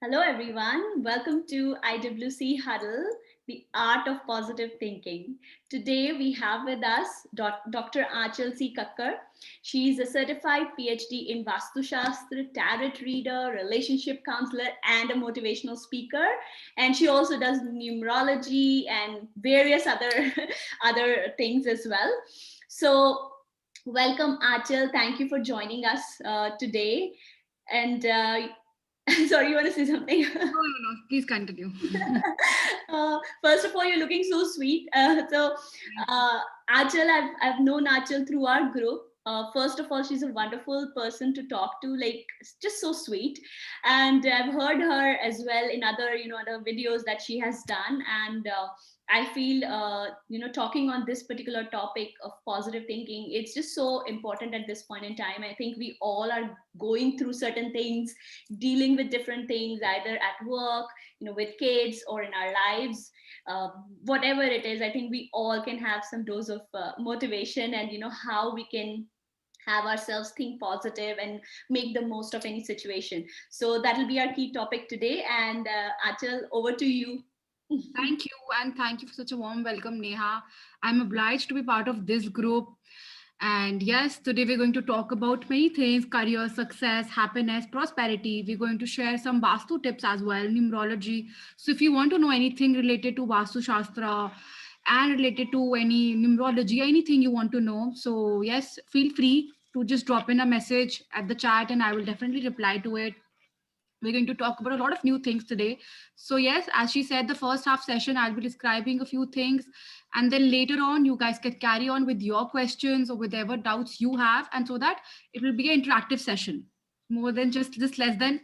Hello, everyone. Welcome to IWC Huddle, the art of positive thinking. Today, we have with us Dr. Achal C. Kakkar. She's a certified PhD in Vastu Shastra, tarot reader, relationship counselor, and a motivational speaker. And she also does numerology and various other, other things as well. So, welcome, Achal. Thank you for joining us today. And sorry, you want to say something? No. Please continue. First of all, you're looking so sweet. Achal, I've known Achal through our group. First of all, she's a wonderful person to talk to, like just so sweet. And I've heard her as well in other, other videos that she has done. And I feel, talking on this particular topic of positive thinking, it's just so important at this point in time. I think we all are going through certain things, dealing with different things, either at work, with kids or in our lives. Whatever it is, I think we all can have some dose of motivation, and how we can have ourselves think positive and make the most of any situation. So that'll be our key topic today. And Achal, over to you. Thank you, and thank you for such a warm welcome, Neha. I'm obliged to be part of this group. And yes, today we're going to talk about many things: career, success, happiness, prosperity. We're going to share some Vastu tips as well, numerology. So if you want to know anything related to Vastu Shastra and related to any numerology, anything you want to know, so yes, feel free to just drop in a message at the chat and I will definitely reply to it. We're going to talk about a lot of new things today. So yes, as she said, the first half session I'll be describing a few things, and then later on you guys can carry on with your questions or whatever doubts you have, and so that it will be an interactive session more than just this less than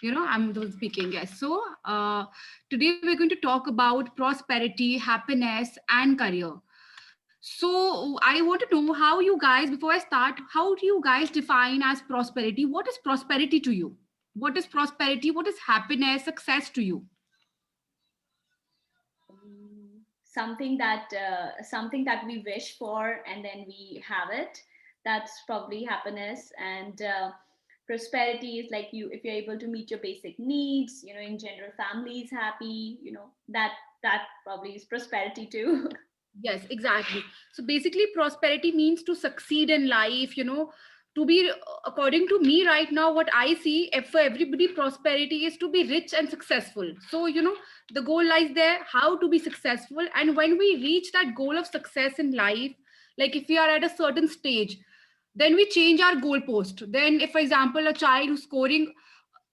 I'm the one speaking. Yes, so today we're going to talk about prosperity, happiness, and career. So I want to know how you guys, before I start, how do you guys define as prosperity? What is prosperity to you? What is prosperity? What is happiness, success to you? Something that we wish for and then we have it. That's probably happiness. And prosperity is like, you if you're able to meet your basic needs, in general, family is happy, that probably is prosperity too. Yes, exactly. So basically, prosperity means to succeed in life, to be, according to me right now, what I see, if for everybody, prosperity is to be rich and successful. So, the goal lies there, how to be successful. And when we reach that goal of success in life, like if we are at a certain stage, then we change our goalpost. Then, if, for example, a child who's scoring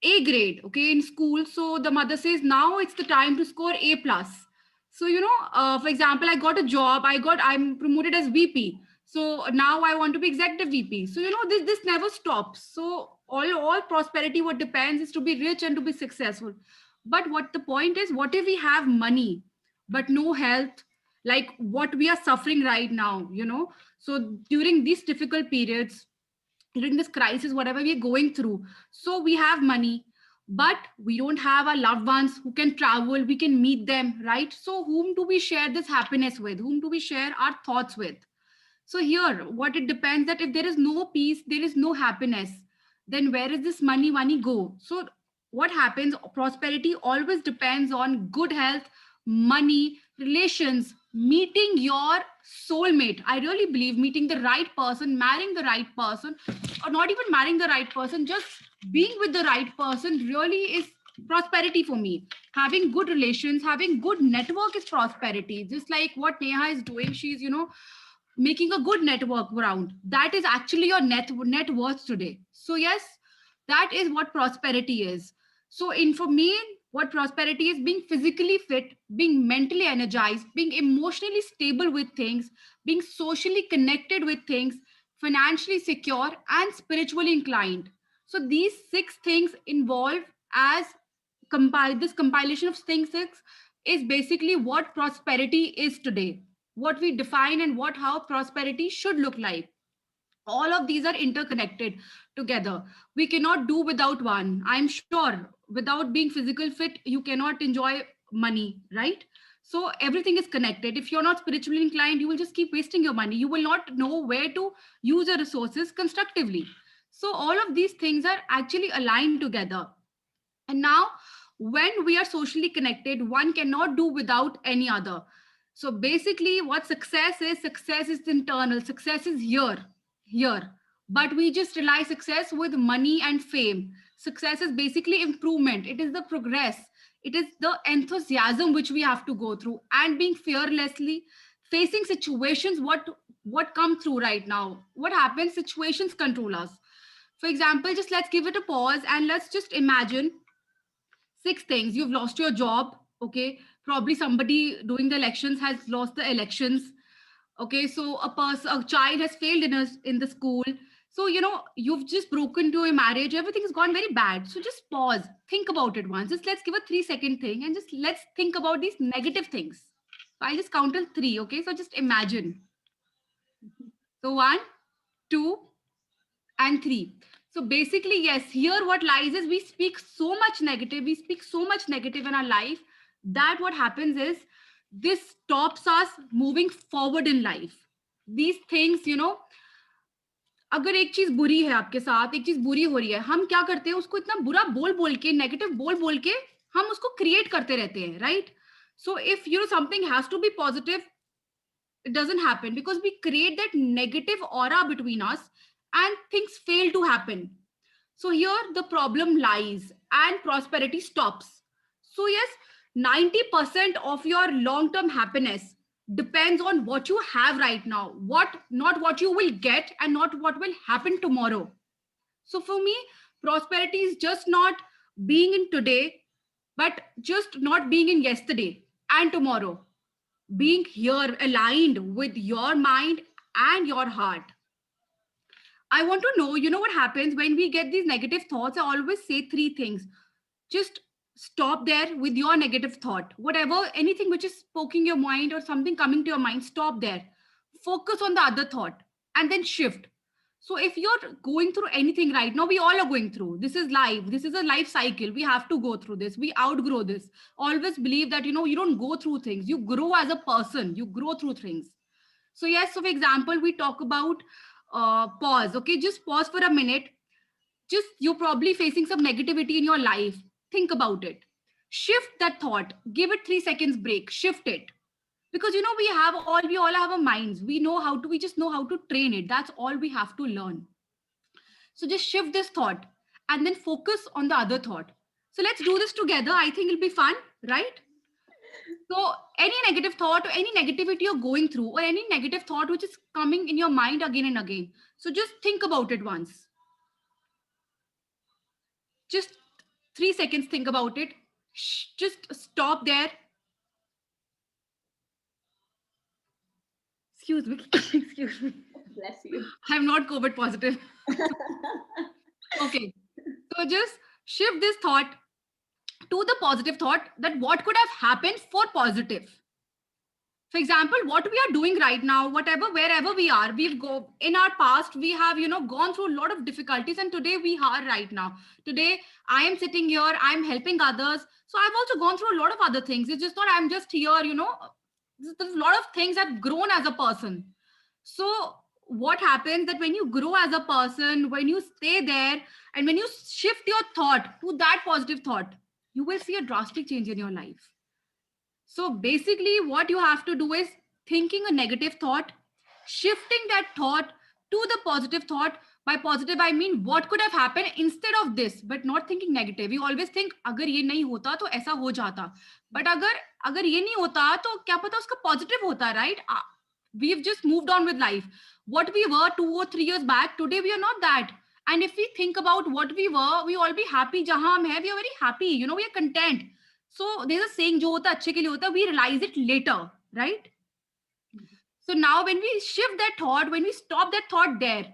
A grade, okay, in school, so the mother says, now it's the time to score A plus. So for example, I got a job, I'm promoted as VP, so now I want to be executive VP. So this never stops. So all prosperity, what depends is to be rich and to be successful. But what the point is, what if we have money but no health, like what we are suffering right now, so during these difficult periods, during this crisis, whatever we are going through, so we have money but we don't have our loved ones who can travel, we can meet them, right? So whom do we share this happiness with, whom do we share our thoughts with? So here what it depends, that if there is no peace, there is no happiness, then where is this money go? So what happens, prosperity always depends on good health, money, relations, meeting your soulmate. I really believe meeting the right person, marrying the right person, or not even marrying the right person, just being with the right person really is prosperity for me. Having good relations, having good network is prosperity. Just like what Neha is doing, she's making a good network around, that is actually your net worth today. So yes, that is what prosperity is. So in for me, what prosperity is, being physically fit, being mentally energized, being emotionally stable with things, being socially connected with things, financially secure, and spiritually inclined. So these six things involve as compile this compilation of things six is basically what prosperity is today, what we define, and what how prosperity should look like. All of these are interconnected together. We cannot do without one. I'm sure without being physical fit you cannot enjoy money, right? So everything is connected. If you're not spiritually inclined, you will just keep wasting your money, you will not know where to use your resources constructively. So all of these things are actually aligned together. And now When we are socially connected, one cannot do without any other. So basically, what success is internal. Success is here. But we just rely success with money and fame. Success is basically improvement. It is the progress. It is the enthusiasm which we have to go through, and being fearlessly facing situations. What come through right now? What happens? Situations control us. For example, just let's give it a pause and let's just imagine six things. You've lost your job. Okay, probably somebody doing the elections has lost the elections. Okay, so a child has failed in the school. So you've just broken to a marriage, everything has gone very bad. So just pause, think about it once. Just let's give a 3-second thing and just let's think about these negative things. So I'll just count till three. Okay, so just imagine. So one, two, and three. So basically, yes, here what lies is we speak so much negative, we speak so much negative in our life, that what happens is this stops us moving forward in life. These things, अगर एक चीज बुरी है आपके साथ, एक चीज बुरी हो रही है, हम क्या करते हैं, उसको इतना बुरा बोल बोल के, नेगेटिव बोल बोल के हम उसको क्रिएट करते रहते हैं, right? So if something has to be positive, it doesn't happen because we create that negative aura between us and things fail to happen. So here the problem lies and prosperity stops. So yes, 90% of your long term happiness depends on what you have right now, not what you will get and not what will happen tomorrow. So for me, prosperity is just not being in today, but just not being in yesterday and tomorrow, being here aligned with your mind and your heart. I want to know, what happens when we get these negative thoughts? I always say three things. Just stop there with your negative thought. Whatever, anything which is poking your mind or something coming to your mind, stop there. Focus on the other thought and then shift. So if you're going through anything right now, we all are going through. This is life. This is a life cycle. We have to go through this. We outgrow this. Always believe that, you don't go through things. You grow as a person. You grow through things. So yes, so for example, we talk about pause. Okay, just pause for a minute. Just you're probably facing some negativity in your life. Think about it. Shift that thought. Give it 3 seconds break. Shift it. Because we all have our minds. We just know how to train it. That's all we have to learn. So just shift this thought and then focus on the other thought. So let's do this together. I think it'll be fun, right? So any negative thought or any negativity you're going through or any negative thought which is coming in your mind again and again. So just think about it once. Just 3 seconds, think about it. Just stop there. Excuse me. Excuse me. Bless you. I'm not COVID positive. Okay. So just shift this thought to the positive thought, that what could have happened for positive. For example, what we are doing right now, wherever we are, in our past, we have, gone through a lot of difficulties, and today we are right now. Today, I am sitting here, I'm helping others. So I've also gone through a lot of other things. It's just not, I'm just here, there's a lot of things I've grown as a person. So what happens that when you grow as a person, when you stay there and when you shift your thought to that positive thought, you will see a drastic change in your life. So basically what you have to do is thinking a negative thought, shifting that thought to the positive thought. By positive, I mean what could have happened instead of this, but not thinking negative. You always think, agar ye nahi hota, to aisa ho jata. But agar ye nahi hota, to kya pata uska positive hota, right? We've just moved on with life. What we were 2 or 3 years back, today we are not that. And if we think about what we were, we all be happy. Jahan hum hai, we are very happy. We are content. So there's a saying, jo hota achhe ke liye hota, we realize it later, right? So now when we shift that thought, when we stop that thought there,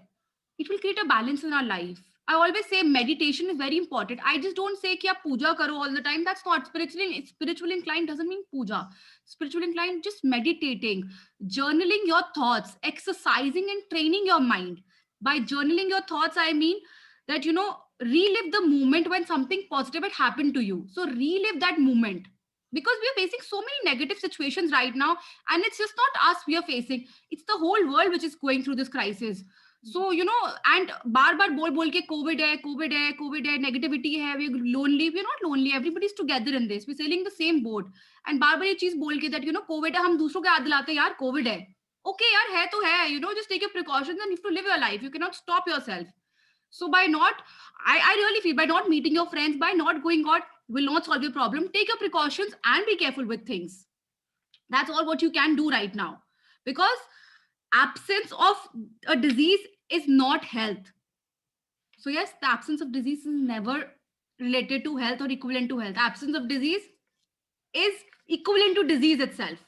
it will create a balance in our life. I always say meditation is very important. I just don't say ki aap puja karo all the time. That's not spiritual inclined doesn't mean puja. Spiritual inclined, just meditating, journaling your thoughts, exercising and training your mind. By journaling your thoughts, I mean that, relive the moment when something positive had happened to you. So relive that moment, because we are facing so many negative situations right now, and it's just not us we are facing, it's the whole world which is going through this crisis. So, you know, and बार बोल बोल के COVID है, negativity है, we're lonely. We're not lonely. Everybody's together in this. We're sailing the same boat. And बार ये चीज बोल के that, you know, COVID है, हम दूसरों को याद दिलाते हैं, यार, COVID है. Okay, यार, है तो है. You know, just take your precautions and you have to live your life. You cannot stop yourself. So by not, I really feel by not meeting your friends, by not going out, will not solve your problem. Take your precautions and be careful with things. That's all what you can do right now. Because absence of a disease is not health. So yes, the absence of disease is never related to health or equivalent to health. Absence of disease is equivalent to disease itself.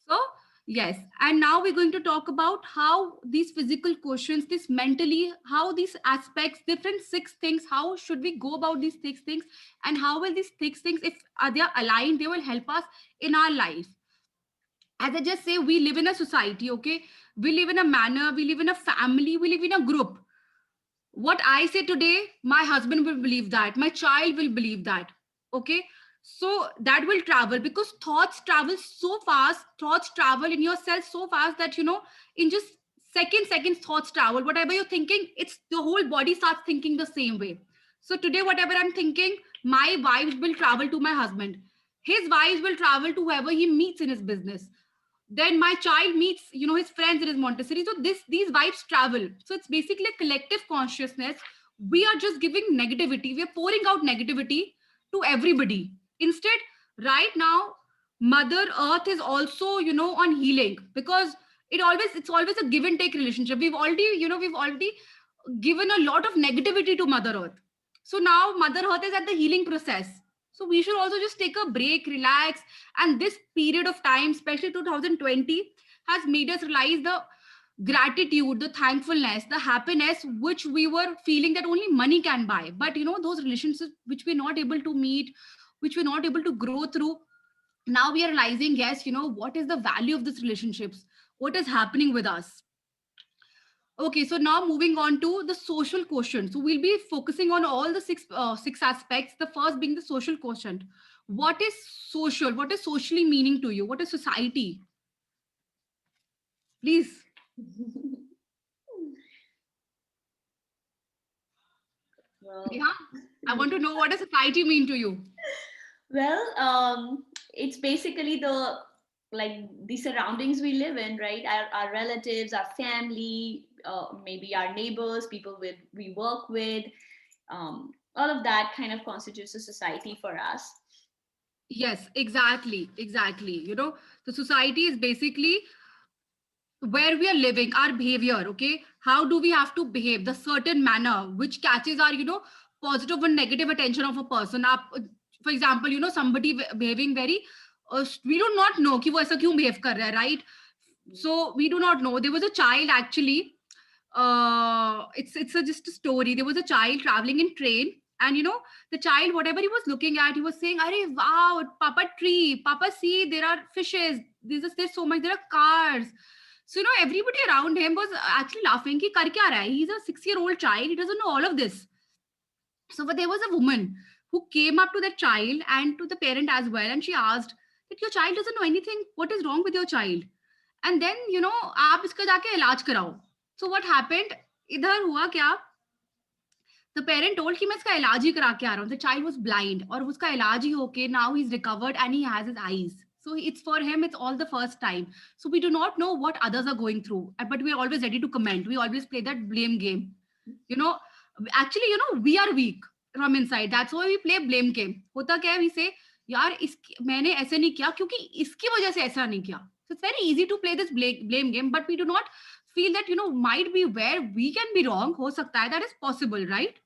So yes, and now we're going to talk about how these physical questions, this mentally, how these aspects, different 6 things, how should we go about these 6 things, and how will these 6 things, if they are aligned, they will help us in our life. As I just say, we live in a society, okay? We live in a manner, we live in a family, we live in a group. What I say today, my husband will believe that, my child will believe that, okay? So that will travel, because thoughts travel so fast, thoughts travel in yourself so fast that, you know, in just seconds, thoughts travel. Whatever you're thinking, it's the whole body starts thinking the same way. So today, whatever I'm thinking, my vibes will travel to my husband. His vibes will travel to whoever he meets in his business. Then my child meets, you know, his friends in his Montessori. So these vibes travel. So it's basically a collective consciousness. We are just giving negativity. We are pouring out negativity to everybody. Instead, right now, Mother Earth is also, you know, on healing, because it's always a give and take relationship. We've already given a lot of negativity to Mother Earth. So now Mother Earth is at the healing process. So we should also just take a break, relax. And this period of time, especially 2020, has made us realize the gratitude, the thankfulness, the happiness which we were feeling that only money can buy. But you know, those relationships which we're not able to meet, which we're not able to grow through, now we are realizing, yes, you know, what is the value of these relationships? What is happening with us? Okay, so now moving on to the social quotient. So we'll be focusing on all the six aspects. The first being the social quotient. What is social? What is socially meaning to you? What is society? Please. Well, Yeah, I want to know, what does society mean to you? Well, it's basically the surroundings we live in, right? Our relatives, our family, maybe our neighbors, people we work with. All of that kind of constitutes a society for us. Yes, exactly. You know, the society is basically where we are living, our behavior. Okay, how do we have to behave, the certain manner which catches our, you know, positive and negative attention of a person. For example, you know, somebody behaving very, we do not know कि वो ऐसा क्यों behave कर रहा है, right? So we do not know. There was a child actually, just a story. There was a child traveling in train, and you know, the child, whatever he was looking at, he was saying, "Arey, wow, Papa tree, Papa, see, there are fishes. There's so much. There are cars." So you know, everybody around him was actually laughing. Ki kar kya raha hai? He's a 6-year-old child. He doesn't know all of this. So, but there was a woman who came up to the child and to the parent as well, and she asked that your child doesn't know anything. What is wrong with your child? And then, you know, आप इसका जाके इलाज कराओ. So what happened? इधर हुआ क्या? The parent told कि मैं इसका इलाज ही करा के आ रहा हूँ. The child was blind, और उसका इलाज ही होके now he's recovered and he has his eyes. So it's for him, it's all the first time. So we do not know what others are going through, but we're always ready to comment. We always play that blame game. You know, actually, you know, we are weak from inside. That's why we play blame game. होता क्या है? We say, यार मैंने ऐसे नहीं किया क्योंकि इसकी वजह से ऐसा नहीं किया. So it's very easy to play this blame game, but we do not feel that, you know, might be where we can be wrong. हो सकता है, that is possible, right?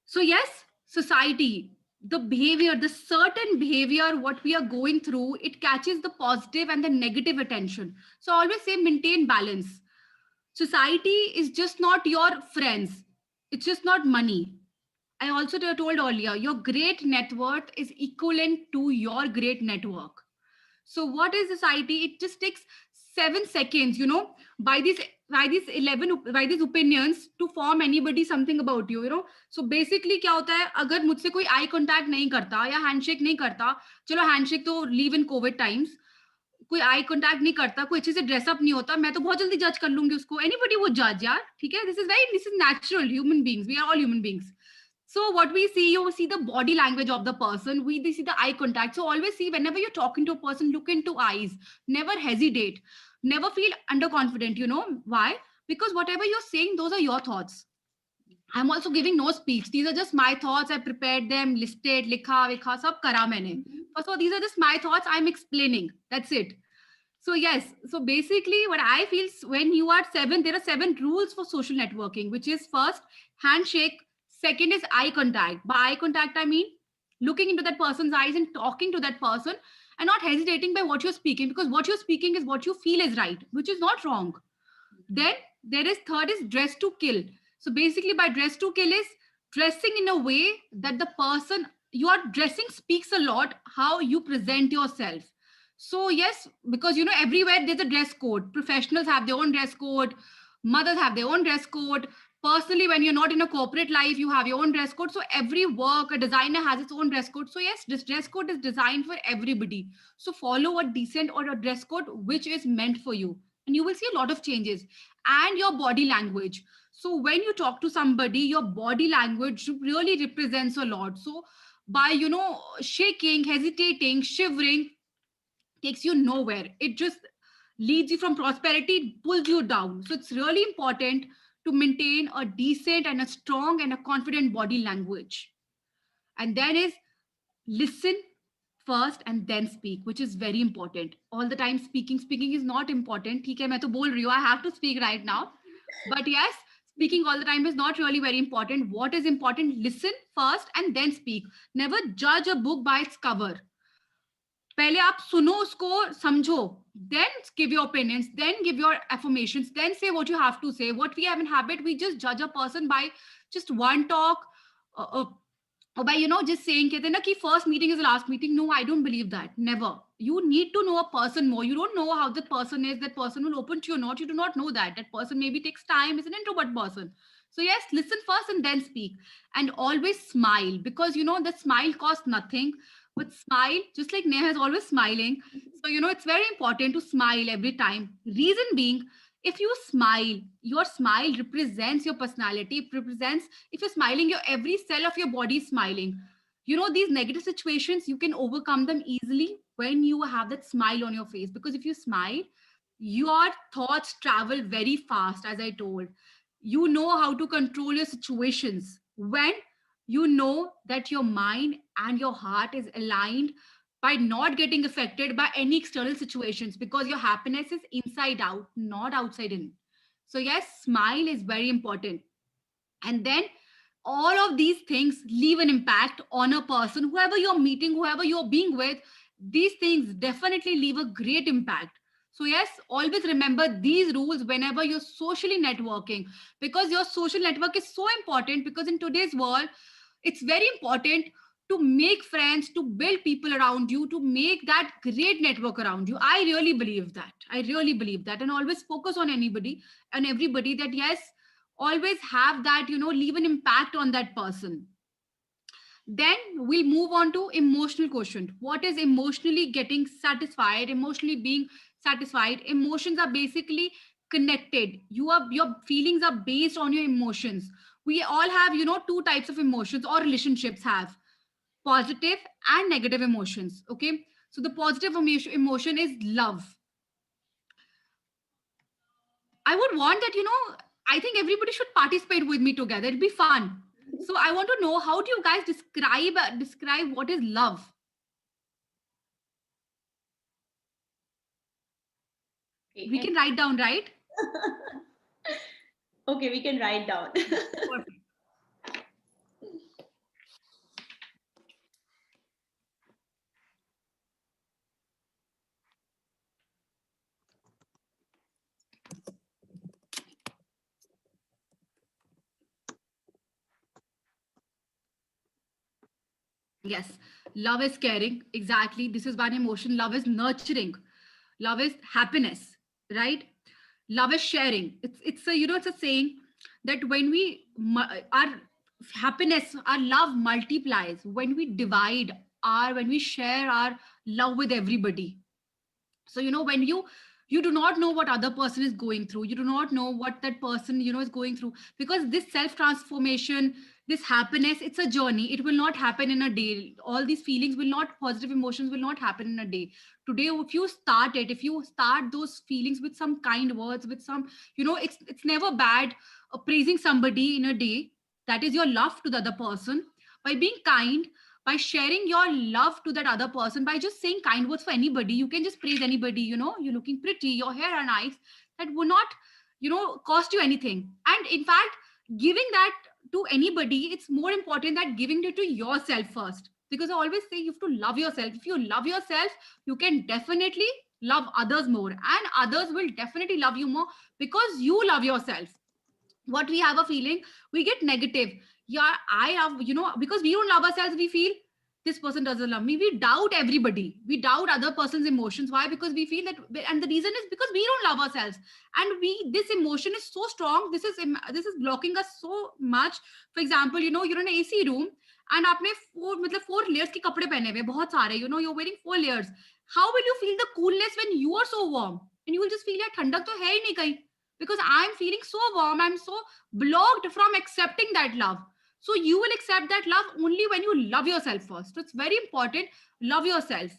So yes, society, the behavior, the certain behavior, what we are going through, it catches the positive and the negative attention. So I always say maintain balance. Society is just not your friends. It's just not money. I also told earlier, your great net worth is equivalent to your great network. So what is society? It just takes 7 seconds, you know, by these 11 opinions to form anybody something about you, you know. So basically क्या होता है, अगर मुझसे कोई eye contact नहीं करता या handshake नहीं करता, चलो handshake तो leave in COVID times, कोई आई कांटेक्ट नहीं करता, कोई अच्छे से ड्रेसअप नहीं होता, मैं तो बहुत जल्दी जज कर लूंगी उसको. एनीबॉडी वुड जज यार, ठीक है. This is natural. Human beings, we are all human beings. So what we see, you see the body language of the person, we see the eye contact. So always see, whenever you're talking to a person, look into eyes, never hesitate, never feel underconfident. You know why? Because whatever you're saying, those are your thoughts. I'm also giving no speech. These are just my thoughts. I prepared them, listed, likha, vikha, sab kara maine. First of all, these are just my thoughts. I'm explaining. That's it. So yes, so basically what I feel when you are 7, there are 7 rules for social networking, which is first, handshake. Second is eye contact. By eye contact, I mean looking into that person's eyes and talking to that person and not hesitating by what you're speaking, because what you're speaking is what you feel is right, which is not wrong. Then there is third is dress to kill. So basically by dress to kill is dressing in a way that the person you are dressing speaks a lot how you present yourself. So yes, because you know everywhere there's a dress code. Professionals have their own dress code, mothers have their own dress code. Personally, when you're not in a corporate life, you have your own dress code. So every work, a designer has its own dress code. So yes, this dress code is designed for everybody. So follow a decent or a dress code which is meant for you, and you will see a lot of changes. And your body language. So when you talk to somebody, your body language really represents a lot. So by shaking, hesitating, shivering, takes you nowhere. It just leads you from prosperity, pulls you down. So it's really important to maintain a decent and a strong and a confident body language. And then is listen first and then speak, which is very important. All the time speaking is not important. ठीक है, मैं तो बोल रही हूँ, I have to speak right now. But yes, speaking all the time is not really very important. What is important? Listen first and then speak. Never judge a book by its cover. पहले आप सुनो उसको, समझो, then give your opinions, then give your affirmations, then say what you have to say. What we have in habit, we just judge a person by just one talk, or by just saying कहते हैं ना कि first meeting is the last meeting. No, I don't believe that. Never. You need to know a person more. You don't know how the person is. That person will open to you or not. You do not know that. That person maybe takes time. Is an introvert person. So yes, listen first and then speak. And always smile, because the smile costs nothing. But smile, just like Neha is always smiling. So it's very important to smile every time. Reason being, if you smile, your smile represents your personality. It represents, if you're smiling, your every cell of your body is smiling. These negative situations, you can overcome them easily when you have that smile on your face. Because if you smile, your thoughts travel very fast. As I told, you know how to control your situations when you know that your mind and your heart is aligned, by not getting affected by any external situations, because your happiness is inside out, not outside in. So yes, smile is very important. And then all of these things leave an impact on a person, whoever you're meeting, whoever you're being with. These things definitely leave a great impact. So yes, always remember these rules whenever you're socially networking, because your social network is so important. Because in today's world, it's very important to make friends, to build people around you, to make that great network around you. I really believe that. I really believe that. And always focus on anybody and everybody, that yes, always have that, leave an impact on that person. Then we'll move on to emotional quotient. What is emotionally getting satisfied, emotionally being satisfied? Emotions are basically connected. Your feelings are based on your emotions. We all have, two types of emotions, or relationships have positive and negative emotions. Okay. So the positive emotion is love. I would want that, I think everybody should participate with me together. It'd be fun. So I want to know, how do you guys describe what is love? Okay, We can write down, right? Okay, we can write down. Perfect. Yes, love is caring. Exactly. This is one emotion. Love is nurturing. Love is happiness, right? Love is sharing. It's a it's a saying that when our happiness, our love multiplies when we divide when we share our love with everybody. So when you do not know what other person is going through, you do not know what that person is going through, because this self transformation, this happiness, it's a journey. It will not happen in a day. All these feelings will not, positive emotions will not happen in a day. Today, if you start those feelings with some kind words, with some, it's never bad praising somebody in a day. That is your love to the other person. By being kind, by sharing your love to that other person, by just saying kind words for anybody. You can just praise anybody, you're looking pretty, your hair are nice. That would not cost you anything. And in fact, giving that to anybody, it's more important that giving it to yourself first. Because I always say you have to love yourself. If you love yourself, you can definitely love others more, and others will definitely love you more, because you love yourself. What we have a feeling, we get negative. Yeah, I have, because we don't love ourselves, we feel this person doesn't love me. We doubt everybody, we doubt other person's emotions. Why? Because we feel that, and the reason is because we don't love ourselves. And this emotion is so strong, this is blocking us so much. For example, you're in an AC room, and आपने four layers के कपड़े पहने हुए बहुत सारे, you're wearing 4 layers. How will you feel the coolness when you are so warm? And you will just feel यार ठंडक तो है ही नहीं कहीं, because I'm feeling so warm, I'm so blocked from accepting that love. So you will accept that love only when you love yourself first. So it's very important, love yourself.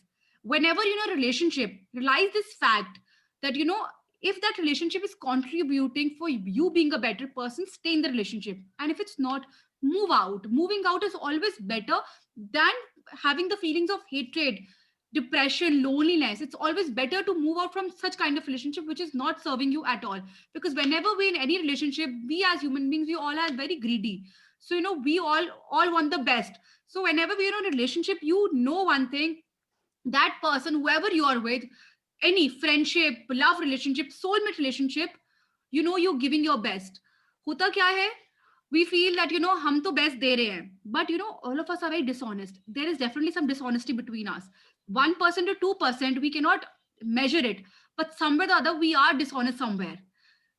Whenever you're in a relationship, realize this fact that, if that relationship is contributing for you being a better person, stay in the relationship. And if it's not, move out. Moving out is always better than having the feelings of hatred, depression, loneliness. It's always better to move out from such kind of relationship which is not serving you at all. Because whenever we're in any relationship, we as human beings, we all are very greedy. So we all want the best. So whenever we're in a relationship, one thing, that person, whoever you are with, any friendship, love relationship, soulmate relationship, you're giving your best. Hota kya hai? We feel that hum to best de rahe hain, but all of us are very dishonest. There is definitely some dishonesty between us. 1% to 2%, we cannot measure it, but somewhere or the other we are dishonest somewhere.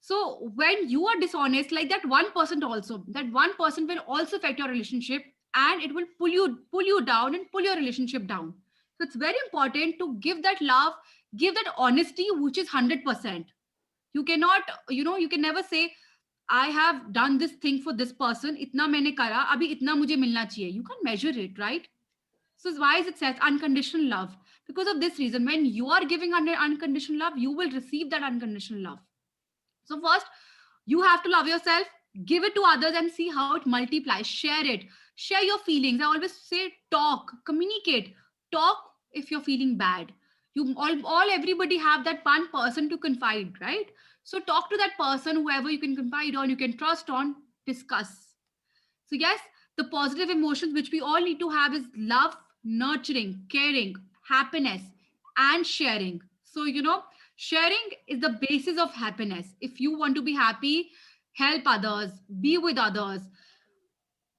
So when you are dishonest, like that 1% also, that 1% will also affect your relationship, and it will pull you down and pull your relationship down. So it's very important to give that love, give that honesty, which is 100%. You cannot, you can never say, I have done this thing for this person, itna maine kara, abhi itna mujhe milna chahiye. You can't measure it, right? So why is it says unconditional love? Because of this reason, when you are giving unconditional love, you will receive that unconditional love. So first, you have to love yourself, give it to others, and see how it multiplies. Share it. Share your feelings. I always say talk, communicate. Talk if you're feeling bad. You all everybody have that one person to confide, right? So talk to that person, whoever you can confide on, you can trust on, discuss. So yes, the positive emotions which we all need to have is love, nurturing, caring, happiness, and sharing. So sharing is the basis of happiness. If you want to be happy, help others, be with others.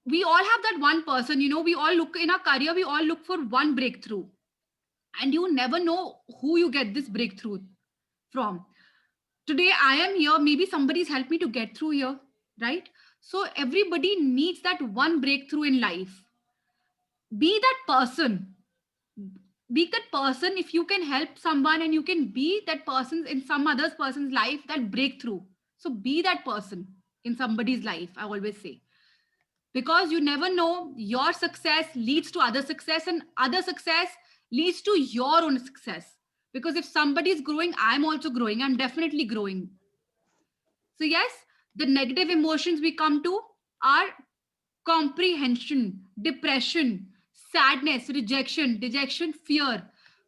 We all have that one person, we all look in our career, we all look for one breakthrough. And you never know who you get this breakthrough from. Today I am here, maybe somebody's helped me to get through here, right? So everybody needs that one breakthrough in life. Be that person. Be that person. If you can help someone and you can be that person in some other person's life, that breakthrough. So be that person in somebody's life, I always say. Because you never know, your success leads to other success, and other success leads to your own success. Because if somebody is growing, I'm also growing. I'm definitely growing. So yes, the negative emotions we come to are comprehension, depression, sadness, rejection, dejection, fear.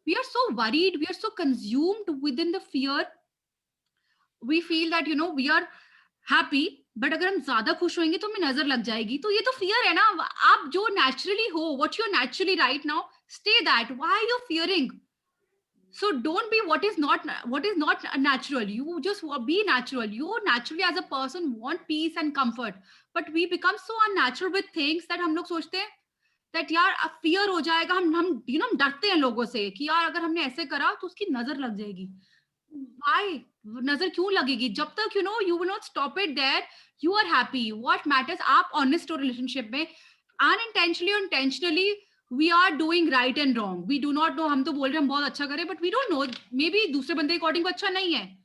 We are so worried, we are so consumed within the fear. We feel that we are happy, but अगर हम ज्यादा खुश होंगे तो हमें नजर लग जाएगी. तो ये तो fear है ना. आप जो naturally हो, what you're naturally right now, stay that. Why are you fearing? So don't be what is not natural. You just be natural. You naturally as a person want peace and comfort, but we become so unnatural with things that हम लोग सोचते हैं that यार अब fear हो जाएगा. हम हम डरते हैं लोगों से कि यार अगर हमने ऐसे करा तो उसकी नजर लग जाएगी. Why? नजर क्यों लगेगी? जब तक you will not stop it there, you are happy. What matters, आप honest हो relationship में, unintentionally or intentionally, we are doing right and wrong. We do not know. हम तो बोल रहे हैं हम बहुत अच्छा करें, but we don't know. Maybe दूसरे बंदे according को अच्छा नहीं है.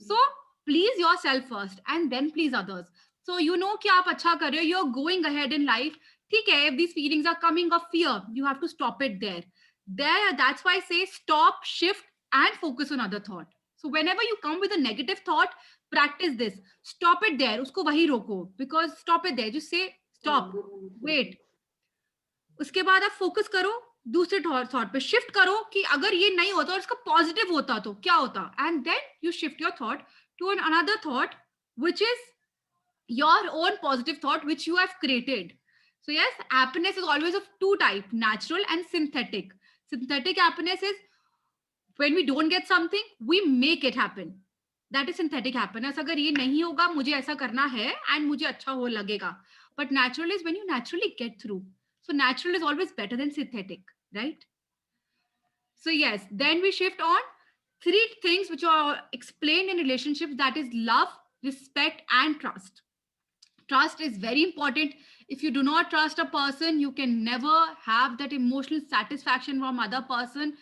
So please yourself first and then please others. So you know कि आप अच्छा कर रहे हो. You're going ahead in life. ठीक है. If these feelings are coming of fear, you have to stop it there. That's why I say stop, shift, and focus on other thought. So whenever you come with a negative thought, practice this. Stop it there. उसको वही रोको. Because stop it there. Just say stop. Wait. उसके बाद आप focus करो दूसरे thought पे, shift करो कि अगर ये नहीं होता और इसका पॉजिटिव होता तो क्या होता, and then you shift your thought to an another thought which is your own positive thought which you have created. So yes, happiness is always of two type, natural and synthetic. Synthetic happiness is when we don't get something, we make it happen. That is synthetic happiness. अगर ये नहीं होगा मुझे ऐसा करना है and मुझे अच्छा हो लगेगा. But natural is when you naturally get through. So natural is always better than synthetic, right? So yes, then we shift on three things which are explained in relationships, that is love, respect, and trust. Trust is very important. If you do not trust a person, you can never have that emotional satisfaction from other person.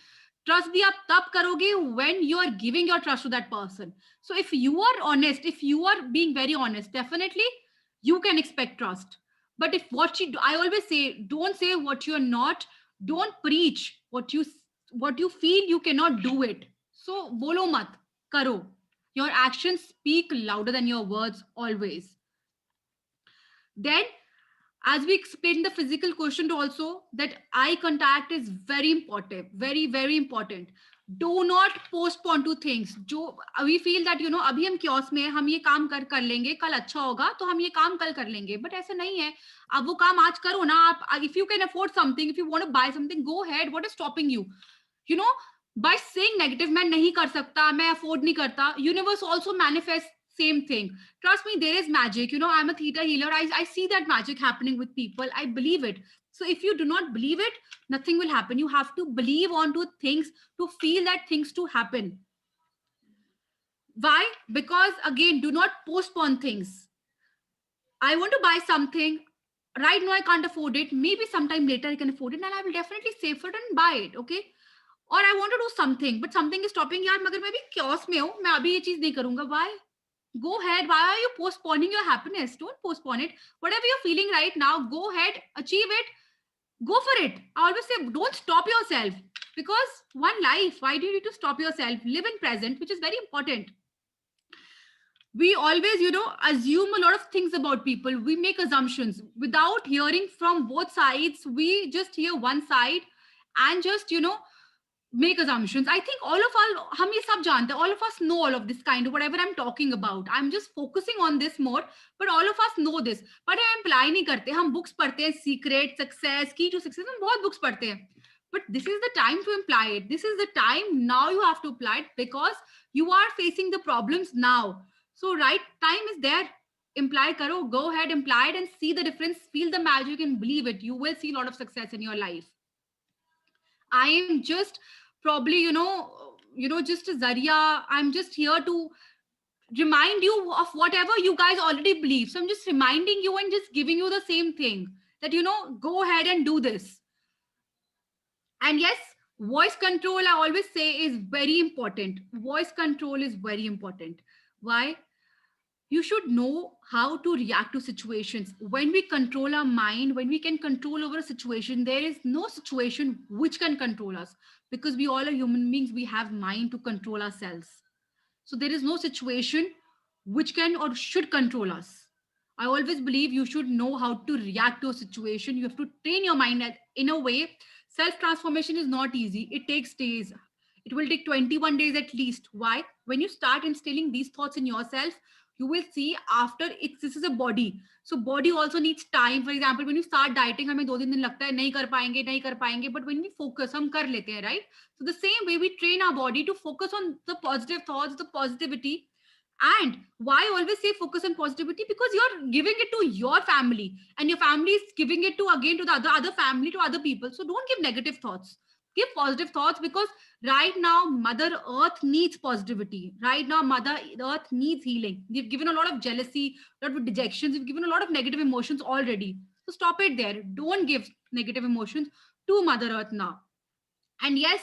Trust bhi aap tab karoge when you are giving your trust to that person. So if you are honest, if you are being very honest, definitely you can expect trust. But if what you do, I always say, don't say what you're not. Don't preach what you feel you cannot do it. So bolo mat, karo. Your actions speak louder than your words always. Then, as we explained the physical quotient also, that eye contact is very important, very, very important. Do not postpone to things. जो we feel that you know अभी हम chaos में हैं, हम ये काम कर लेंगे, कल अच्छा होगा तो हम ये काम कल कर लेंगे. But ऐसा नहीं है. अब वो काम आज करो ना. आप if you can afford something, if you want to buy something, go ahead. What is stopping you? You know, by saying negative, मैं नहीं कर सकता, मैं afford नहीं करता. Universe also manifests same thing. Trust me, there is magic. You know, I'm a theta healer. I see that magic happening with people. I believe it. So if you do not believe it, nothing will happen. You have to believe onto things to feel that things to happen. Why? Because again, do not postpone things. I want to buy something. Right now, I can't afford it. Maybe sometime later I can afford it and I will definitely save for it and buy it. Okay. Or I want to do something, but something is stopping. यार मगर मैं भी chaos में हूँ, मैं अभी ये चीज नहीं करूँगा. Why? Go ahead. Why are you postponing your happiness? Don't postpone it. Whatever you're feeling right now, go ahead, achieve it, go for it. I always say, don't stop yourself, because one life, why do you need to stop yourself? Live in present, which is very important. We always, you know, assume a lot of things about people. We make assumptions without hearing from both sides. We just hear one side and just, you know, make assumptions. I think all of us, hum ye sab jante, all of us know all of this kind of whatever I'm talking about. I'm just focusing on this more, but all of us know this. But हम apply नहीं करते. हम books पढ़ते हैं, secret, success, key to success. हम बहुत books पढ़ते हैं. But this is the time to apply it. This is the time now you have to apply it, because you are facing the problems now. So right time is there. Imply karo, go ahead, imply it and see the difference, feel the magic and believe it. You will see a lot of success in your life. I am just probably, you know, just a Zaria. I'm just here to remind you of whatever you guys already believe. So I'm just reminding you and just giving you the same thing, that, you know, go ahead and do this. And yes, voice control, I always say, is very important. Voice control is very important. Why? You should know how to react to situations. When we control our mind, when we can control over a situation, there is no situation which can control us, because we all are human beings. We have mind to control ourselves. So there is no situation which can or should control us. I always believe you should know how to react to a situation. You have to train your mind in a way. Self-transformation is not easy. It takes days. It will take 21 days at least. Why? When you start instilling these thoughts in yourself, you will see after this is a body. So body also needs time. For example, when you start dieting, हमें 2-3 दिन लगता है नहीं कर पाएंगे. But when we focus, हम कर लेते हैं, right? So the same way we train our body to focus on the positive thoughts, the positivity. And why I always say focus on positivity? Because you're giving it to your family, and your family is giving it to again to the other family, to other people. So don't give negative thoughts. Give positive thoughts, because right now Mother Earth needs positivity. Right now Mother Earth needs healing. We've given a lot of jealousy, a lot of dejections. We've given a lot of negative emotions already. So stop it there. Don't give negative emotions. to Mother Earth now. And yes,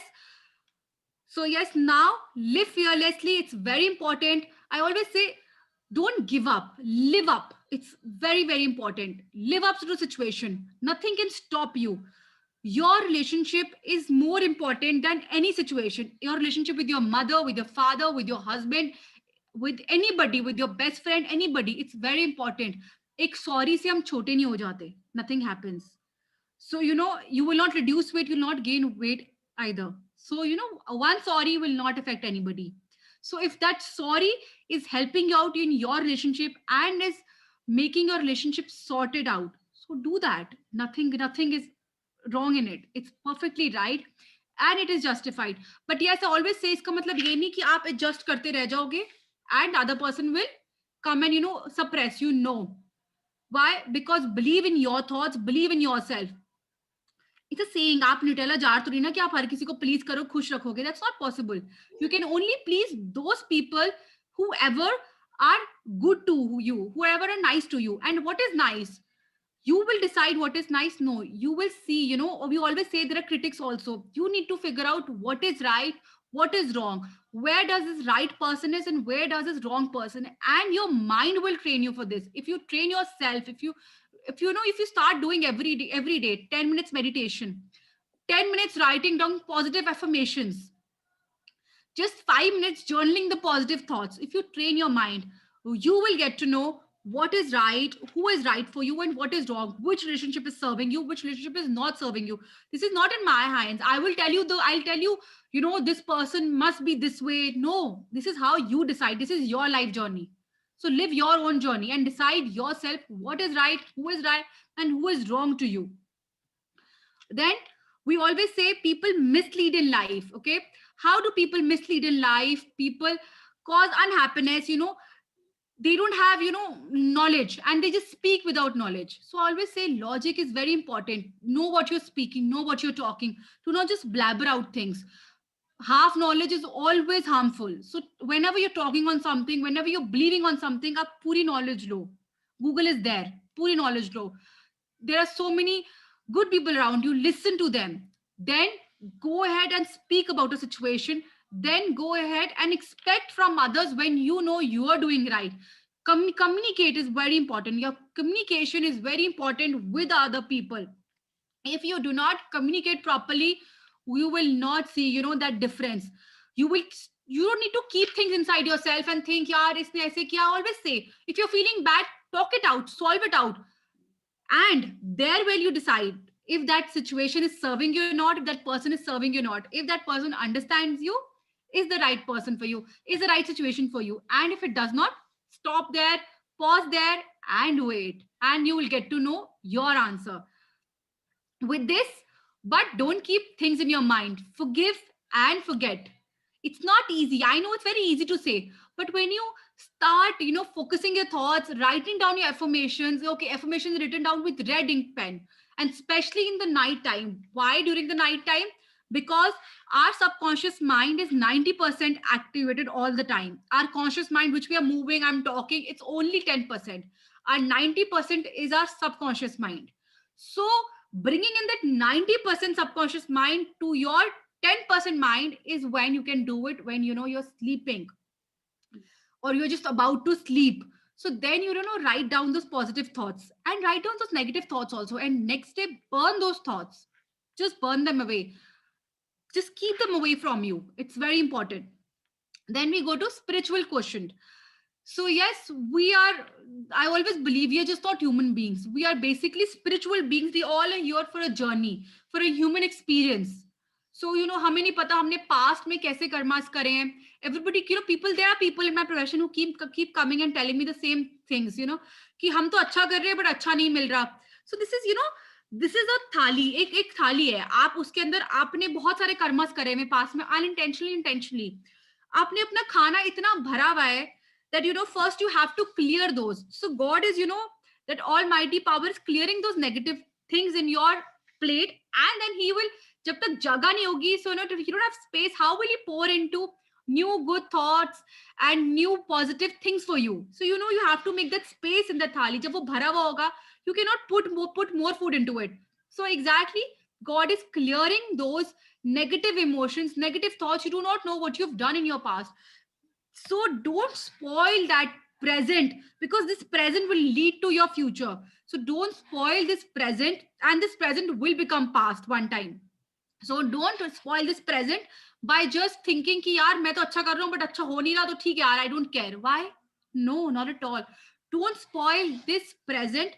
so yes, now live fearlessly. It's very important. I always say, don't give up, live up. It's very, very important. Live up to the situation. Nothing can stop you. Your relationship is more important than any situation. Your relationship with your mother, with your father, with your husband, with anybody, with your best friend, anybody. It's very important. एक sorry से हम छोटे नहीं हो जाते. Nothing happens. So you will not reduce weight, you'll not gain weight either. So one sorry will not affect anybody. So if that sorry is helping you out in your relationship and is making your relationship sorted out, so do that. Nothing is wrong in it. It's perfectly right and it is justified. But yes, I always say, iska matlab ye nahi ki aap adjust karte reh jaoge and other person will come and suppress you. No. Why? Because believe in your thoughts, believe in yourself. It's a saying, आप Nutella jar तो नहीं ना कि आप हर किसी को please करो, खुश रखोगे. That's not possible. You can only please those people whoever are good to you, whoever are nice to you. And what is nice? You will decide what is nice. No, you will see, we always say there are critics also. You need to figure out what is right, what is wrong, where does this right person is and where does this wrong person, and your mind will train you for this. If you train yourself, if you start doing every day 10 minutes meditation, 10 minutes writing down positive affirmations, just 5 minutes journaling the positive thoughts, if you train your mind, you will get to know what is right, who is right for you, and what is wrong, which relationship is serving you, which relationship is not serving you. This is not in my hands. I'll tell you, this person must be this way. No, this is how you decide. This is your life journey. So live your own journey and decide yourself what is right, and who is wrong to you. Then we always say people mislead in life. Okay, how do people mislead in life? People cause unhappiness. They don't have knowledge and they just speak without knowledge. So I always say logic is very important. Know what you're speaking, know what you're talking. Do not just blabber out things. Half knowledge is always harmful. So whenever you're talking on something, whenever you're believing on something, aap puri knowledge lo. Google is there. Puri knowledge lo. There are so many good people around you. Listen to them. Then go ahead and speak about a situation. Then go ahead and expect from others when you know you are doing right. Communicate is very important. Your communication is very important with other people. If you do not communicate properly, you will not see that difference. You don't need to keep things inside yourself and think, yaar isne aise kiya. I always say, if you're feeling bad, talk it out, solve it out, and there will you decide if that situation is serving you or not, if that person is serving you or not, if that person understands you, is the right person for you, is the right situation for you. And if it does not, stop there, pause there, and wait, and you will get to know your answer with this. But don't keep things in your mind. Forgive and forget. It's not easy. I know it's very easy to say, but when you start focusing your thoughts, writing down your affirmations. Okay, affirmations written down with red ink pen, and especially in the night time. Why during the night time? Because our subconscious mind is 90% activated all the time. Our conscious mind, which we are moving, I'm talking, it's only 10%. Our 90% is our subconscious mind. So bringing in that 90% subconscious mind to your 10% mind is when you can do it, when you're sleeping or you're just about to sleep. So then write down those positive thoughts and write down those negative thoughts also, and next day burn those thoughts. Just burn them away. Just keep them away from you. It's very important. Then we go to spiritual quotient. So yes, I always believe we are just not human beings. We are basically spiritual beings. We all are here for a journey, for a human experience. So हमें नहीं पता हमने past में कैसे karmas करे हैं. Everybody, people, there are people in my profession who keep coming and telling me the same things, कि हम तो अच्छा कर रहे हैं but अच्छा नहीं मिल रहा. So this is a थाली. एक थाली है. आप उसके अंदर आपने बहुत सारे कर्मास करे हैं past में, intentionally. आपने अपना खाना इतना भरा हुआ है that first you have to clear those. So God is that almighty power is clearing those negative things in your plate, and then he will, jab tak jagah nahi hogi, so if you don't have space, how will he pour into new good thoughts and new positive things for you? So you have to make that space in the thali. Jab wo bhara hua hoga, you cannot put more food into it. So exactly, God is clearing those negative emotions, negative thoughts. You do not know what you've done in your past. So don't spoil that present, because this present will lead to your future. So don't spoil this present, and this present will become past one time. So don't spoil this present by just thinking कि यार मैं तो अच्छा कर रहा हूँ but अच्छा हो नहीं रहा तो ठीक है यार, I don't care. Why? No, not at all. Don't spoil this present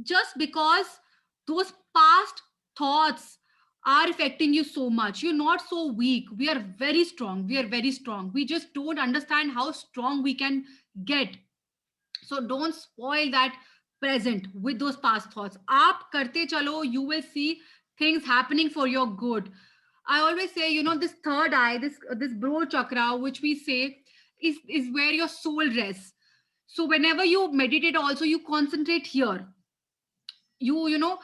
just because those past thoughts are affecting you so much. You're not so weak. We are very strong. We are very strong. We just don't understand how strong we can get. So don't spoil that present with those past thoughts. Aap karte chalo, you will see things happening for your good. I always say, you know, this third eye, this broad chakra, which we say is where your soul rests. So whenever you meditate, also you concentrate here. You know,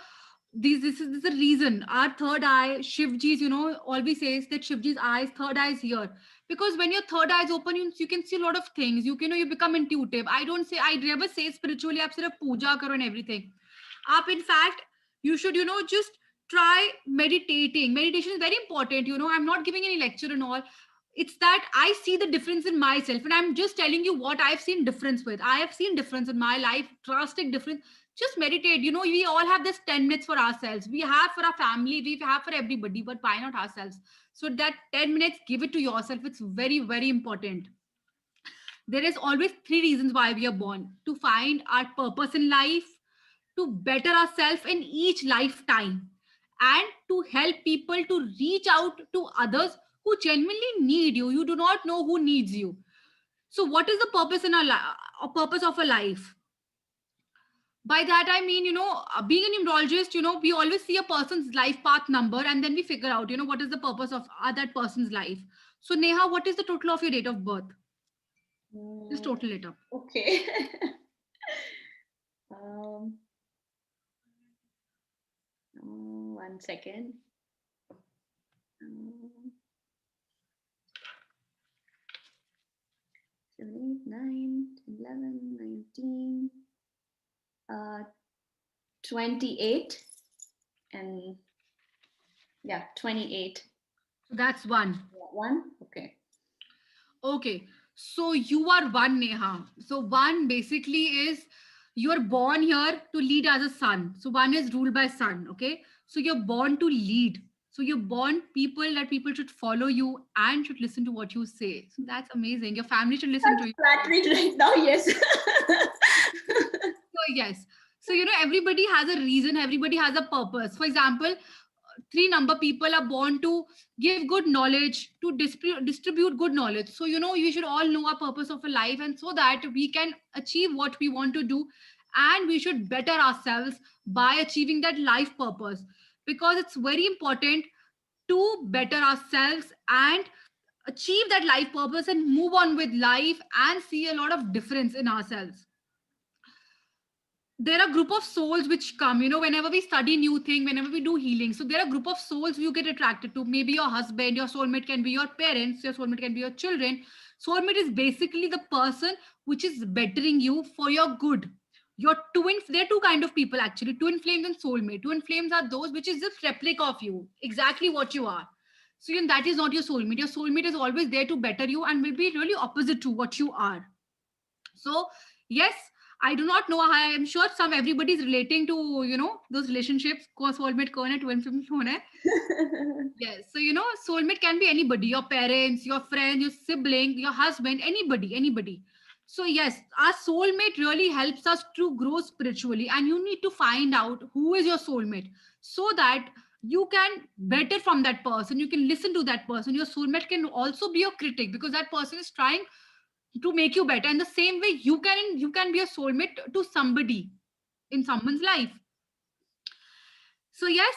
this is the reason our third eye, Shivji's, you know, always says that Shivji's eyes, third eye is here. Because when your third eye is open, you can see a lot of things. You know, you become intuitive. I never say spiritually aap sirf puja karo and everything. Up, in fact, you should, you know, just try meditating. Meditation is very important. You know, I'm not giving any lecture and all. It's that I see the difference in myself, and I'm just telling you what I've seen difference with. I have seen difference in my life, drastic difference. Just meditate. You know, we all have this 10 minutes for ourselves. We have for our family, we have for everybody, but why not ourselves? So that 10 minutes, give it to yourself. It's very, very important. There is always three reasons why we are born: to find our purpose in life, to better ourselves in each lifetime, and to help people to reach out to others who genuinely need you. You do not know who needs you. So what is the purpose in our purpose of a life? By that I mean, you know, being a numerologist, you know, we always see a person's life path number, and then we figure out, you know, what is the purpose of that person's life. So Neha, what is the total of your date of birth? Just Mm, total it up. okay. um, 1 second. Um, 7, 8, 9, 11, 19, 28, and yeah, 28. So that's one. One. Okay. Okay, so you are one, Neha. So one basically is you are born here to lead as a son. So one is ruled by sun. Okay, so you're born to lead. So you're born people that people should follow you and should listen to what you say. So that's amazing. Your family should listen to That's you. flattering right now. Yes. So yes. So you know, everybody has a reason, everybody has a purpose. For example, three number people are born to give good knowledge, to distribute good knowledge. So you know, we should all know our purpose of a life, and so that we can achieve what we want to do, and we should better ourselves by achieving that life purpose. Because it's very important to better ourselves and achieve that life purpose and move on with life and see a lot of difference in ourselves. There are group of souls which come, you know, whenever we study new thing, whenever we do healing. So there are group of souls you get attracted to. Maybe your husband, your soulmate can be your parents, your soulmate can be your children. Soulmate is basically the person which is bettering you for your good. Your twin, there are two kind of people actually: twin flames and soulmate. Twin flames are those which is just replica of you, exactly what you are. So you know, that is not your soulmate. Your soulmate is always there to better you and will be really opposite to what you are. So yes, I do not know. I am sure some everybody is relating to, you know, those relationships. को soulmate कौन है, twin flame कौन है? Yes. So you know, soulmate can be anybody: your parents, your friend, your sibling, your husband, anybody, anybody. So yes, our soulmate really helps us to grow spiritually, and you need to find out who is your soulmate so that you can better from that person. You can listen to that person. Your soulmate can also be your critic, because that person is trying to make you better. In the same way, you can be a soulmate to somebody in someone's life. So yes,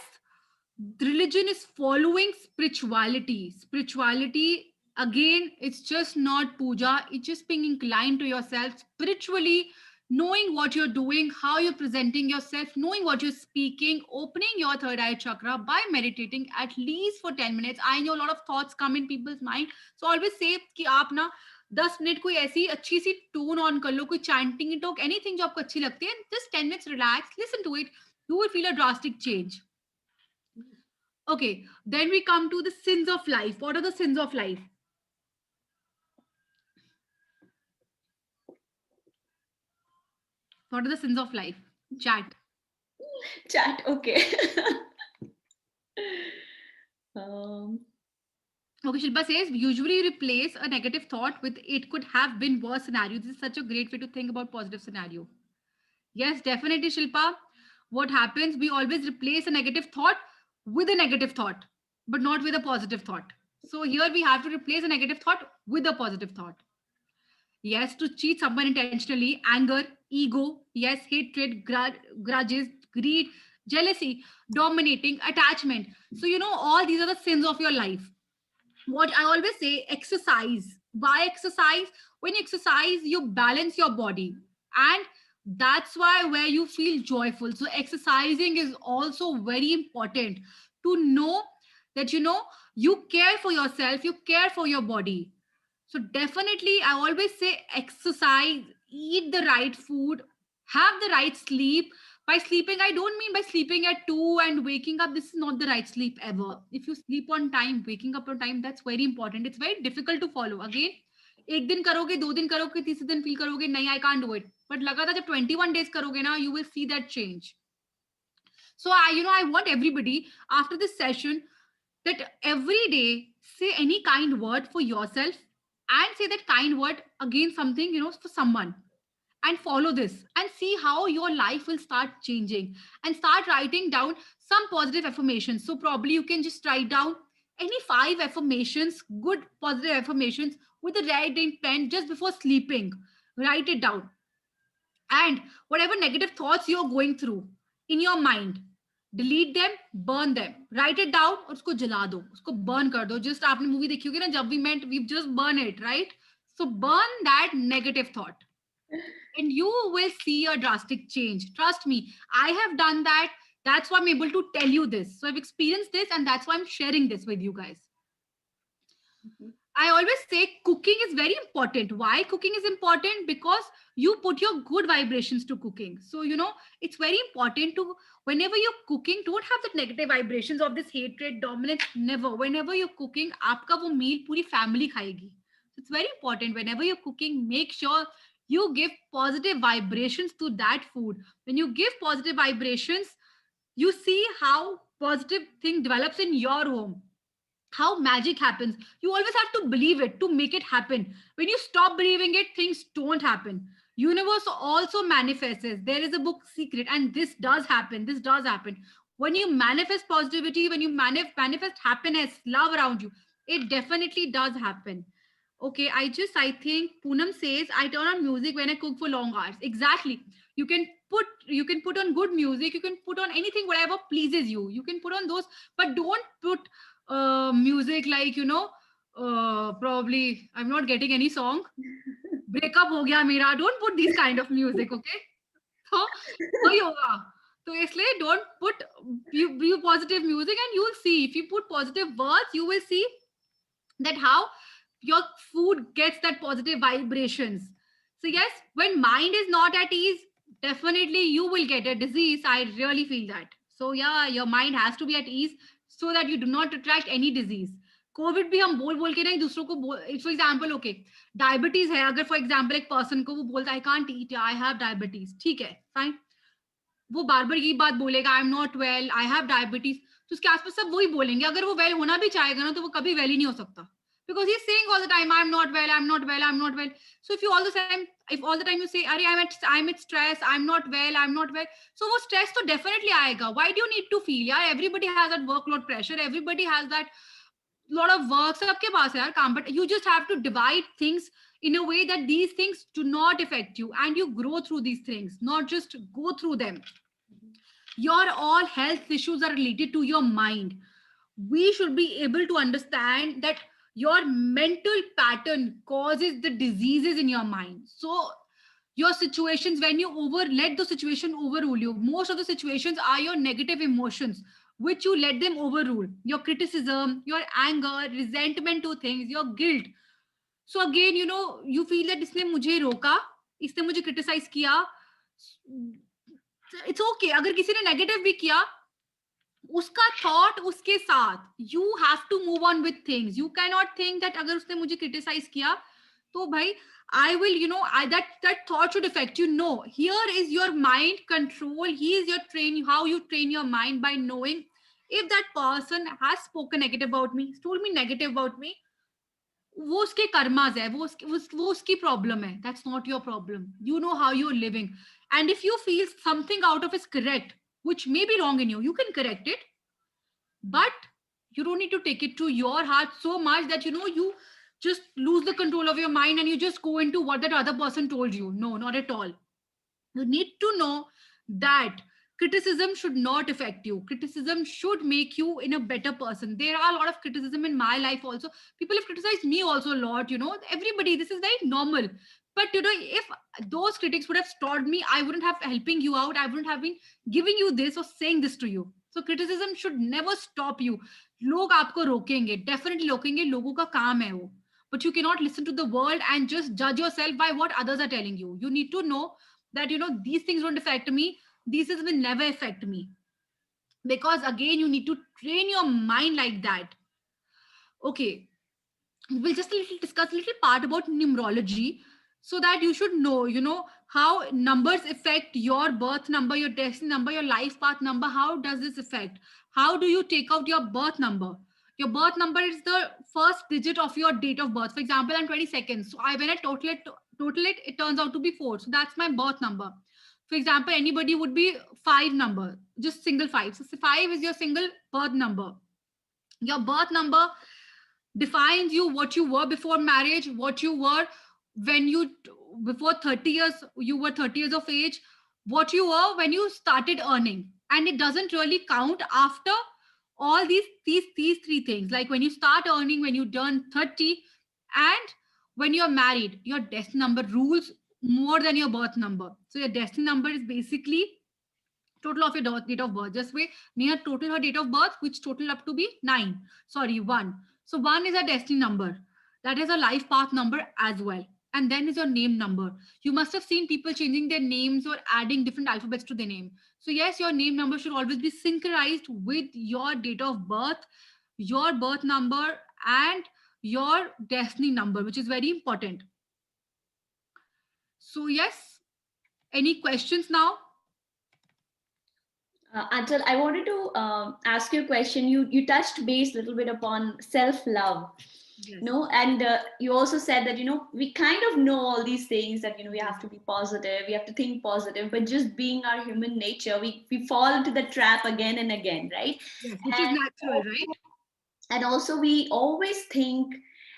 religion is following spirituality. Again, it's just not puja, it's just being inclined to yourself spiritually, knowing what you're doing, how you're presenting yourself, knowing what you're speaking, opening your third eye chakra by meditating at least for 10 minutes. I know a lot of thoughts come in people's mind, so always say कि आप ना 10 minute कोई ऐसी अच्छी सी twin on कर लो, कोई chanting talk, anything जो आपको अच्छी लगती है, just 10 minutes relax, listen to it. You will feel a drastic change. Okay, then we come to the sins of life. What are the sins of life? What are the sins of life? Chat. Chat. Okay. um, Okay, Shilpa says usually replace a negative thought with it could have been worse scenario. This is such a great way to think about positive scenario. Yes, definitely, Shilpa. What happens? We always replace a negative thought with a negative thought, but not with a positive thought. So here we have to replace a negative thought with a positive thought. Yes, to cheat someone intentionally, anger, ego, yes, hatred, grudges, greed, jealousy, dominating, attachment. So, all these are the sins of your life. What I always say, exercise. Why exercise? When you exercise, you balance your body. And that's why where you feel joyful. So exercising is also very important to know that you care for yourself, you care for your body. So definitely I always say exercise, eat the right food, have the right sleep. By sleeping, I don't mean by sleeping at 2 and waking up. This is not the right sleep ever. If you sleep on time, waking up on time, that's very important. It's very difficult to follow. Again, एक दिन करोगे, 2 दिन करोगे, तीसरे दिन feel करोगे नहीं, I can't do it. But लगातार जब 21 days करोगे ना, you will see that change. So I want everybody after this session that every day say any kind word for yourself and say that kind word against something, for someone, and follow this and see how your life will start changing, and start writing down some positive affirmations. So probably you can just write down any 5 affirmations, good positive affirmations, with a red ink pen just before sleeping. Write it down. And whatever negative thoughts you're going through in your mind, delete them, burn them, write it down और उसको जला दो, उसको burn कर दो. Just आपने movie देखी होगी ना, जब we meant we just burn it, right? So burn that negative thought and you will see a drastic change. Trust me, I have done that. That's why I'm able to tell you this. So I've experienced this, and that's why I'm sharing this with you guys. I always say cooking is very important. Why cooking is important? Because you put your good vibrations to cooking. So, it's very important to, whenever you're cooking, don't have the negative vibrations of this hatred, dominance. Never. Whenever you're cooking, आपका वो meal पूरी family खाएगी. So it's very important. Whenever you're cooking, make sure you give positive vibrations to that food. When you give positive vibrations, you see how positive thing develops in your home, how magic happens. You always have to believe it to make it happen. When you stop believing it, things don't happen. Universe also manifests. There is a book secret, and this does happen. This does happen. When you manifest positivity, when you manifest happiness, love around you, it definitely does happen. Okay, I think Poonam says I turn on music when I cook for long hours. Exactly. You can put on good music, you can put on anything, whatever pleases you. You can put on those, but don't put music like, probably I'm not getting any song. Breakup ho gaya mera. Don't put these kind of music, okay? So वही होगा. तो इसलिए don't put you positive music, and you'll see if you put positive words, you will see that how your food gets that positive vibrations. So yes, when mind is not at ease, definitely you will get a disease. I really feel that. So yeah, your mind has to be at ease so that you do not attract any disease. Covid भी हम बोल बोल के ना एक दूसरों को for example okay diabetes है, अगर फॉर एग्जाम्पल एक पर्सन को वो बोलता है I can't eat, I have diabetes, ठीक है फाइन, वो बार बार यही बात बोलेगा I am not well, I have diabetes, तो उसके आसपास सब वही बोलेंगे. अगर वो वेल होना भी चाहेगा ना तो वो कभी वेल ही नहीं हो सकता, because he's saying all the time I'm not well, I'm not well, I'm not well. So if all the time you say अरे I'm at stress, I'm not well, I'm not well, so वो stress तो definitely आएगा. Why do you need to feel? यार everybody has that workload pressure, everybody has that lot of work, सबके पास है यार काम, but you just have to divide things in a way that these things do not affect you and you grow through these things, not just go through them. Your all health issues are related to your mind. We should be able to understand that your mental pattern causes the diseases in your mind. So your situations, when you let the situation overrule you, most of the situations are your negative emotions which you let them overrule, your criticism, your anger, resentment to things, your guilt. So again, you feel that इसने मुझे रोका, इसने मुझे criticize किया. It's okay. अगर किसी ने negative भी किया, उसका थॉट उसके साथ, you have to move on with things. You can not think that अगर उसने मुझे क्रिटिसाइज किया तो भाई I will, that thought should affect you. No, here is your mind control. He is your how you train your mind by knowing if that person has spoken negative about me, told me negative about me, वो उसके karmas है, वो उसकी problem है. That's not your problem. You know how you are living, and if you feel something out of is correct which may be wrong in you, you can correct it, but you don't need to take it to your heart so much that you just lose the control of your mind and you just go into what that other person told you. No, not at all. You need to know that criticism should not affect you. Criticism should make you in a better person. There are a lot of criticism in my life also. People have criticized me also a lot, everybody. This is very normal. But if those critics would have stopped me, I wouldn't have helping you out. I wouldn't have been giving you this or saying this to you. So criticism should never stop you. लोग आपको रोकेंगे, definitely रोकेंगे, लोगों का काम है वो. But you cannot listen to the world and just judge yourself by what others are telling you. You need to know that these things don't affect me, these things will never affect me, because again you need to train your mind like that. Okay, we'll just discuss a little part about numerology, so that you should know how numbers affect your birth number, your destiny number, your life path number. How does this affect? How do you take out your birth number? Your birth number is the first digit of your date of birth. For example, I'm 22nd, so when I total it, it turns out to be 4, so that's my birth number. For example, anybody would be 5 number, just single 5. So 5 is your single birth number. Your birth number defines you, what you were before marriage, what you were when you before 30 years, you were 30 years of age, what you were when you started earning. And it doesn't really count after all these three things, like when you start earning, when you turn 30, and when you're married. Your destiny number rules more than your birth number. So your destiny number is basically total of your date of birth. Just way near total her date of birth, which total up to be 1. So 1 is a destiny number. That is a life path number as well. And then is your name number. You must have seen people changing their names or adding different alphabets to their name. So yes, your name number should always be synchronized with your date of birth, your birth number, and your destiny number, which is very important. So yes, any questions now? Anchal, I wanted to ask you a question. You touched base a little bit upon self-love. Yes. And you also said that we kind of know all these things, that we have to be positive, we have to think positive, but just being our human nature, we fall into the trap again and again, right? Yes, which is natural, right? And also we always think,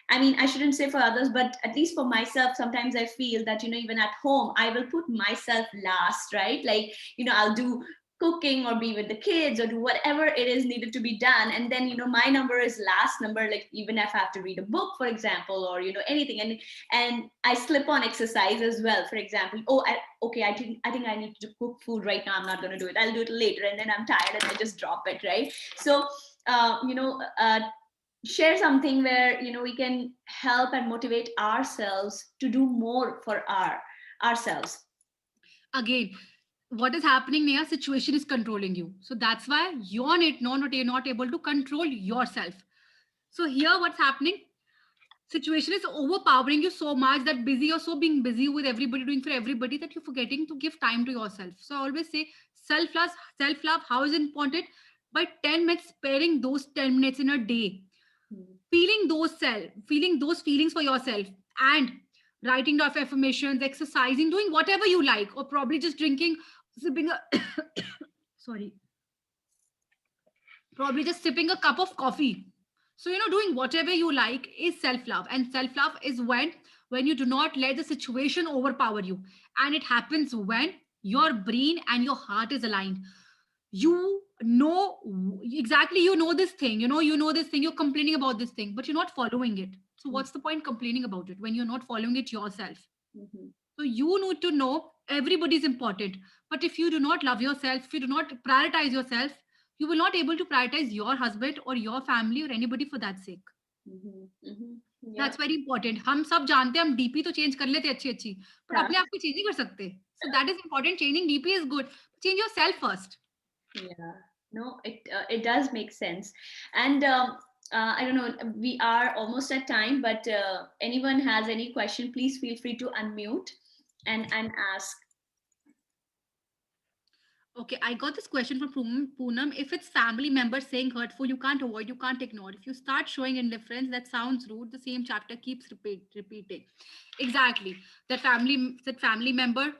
I mean, I shouldn't say for others, but at least for myself, sometimes I feel that, even at home, I will put myself last, right? Like, I'll do cooking or be with the kids or do whatever it is needed to be done. And then, my number is last number, like even if I have to read a book, for example, or, anything. And I slip on exercise as well. For example, I think I need to cook food right now. I'm not going to do it. I'll do it later. And then I'm tired and I just drop it, right? So, share something where we can help and motivate ourselves to do more for ourselves. Again, what is happening near situation is controlling you, so that's why you're not able to control yourself. So here what's happening, situation is overpowering you so much that you're so being busy with everybody, doing for everybody, that you're forgetting to give time to yourself. So I always say self-love, how is it important? By 10 minutes, sparing those 10 minutes in a day, feeling those feelings for yourself, and writing down affirmations, exercising, doing whatever you like, or probably just sipping a sorry, probably just sipping a cup of coffee. So doing whatever you like is self-love. And self-love is when you do not let the situation overpower you. And it happens when your brain and your heart is aligned. You know exactly, this thing, this thing, you're complaining about this thing, but you're not following it. So what's the point complaining about it when you're not following it yourself? So you need to know everybody's important. But if you do not love yourself, if you do not prioritize yourself, you will not able to prioritize your husband or your family or anybody for that sake. Yeah. That's very important. हम सब जानते हैं, हम DP तो change कर लेते अच्छी पर अपने आप को चेंज नहीं कर सकते. So that is important. Changing DP is good. Change yourself first. Yeah, No, it does make sense. And I don't know, we are almost at time, but anyone has any question, please feel free to unmute and ask. Okay, I got this question from Poonam. If it's family members saying hurtful, you can't avoid, you can't ignore. If you start showing indifference, that sounds rude. The same chapter keeps repeating. Exactly. That family member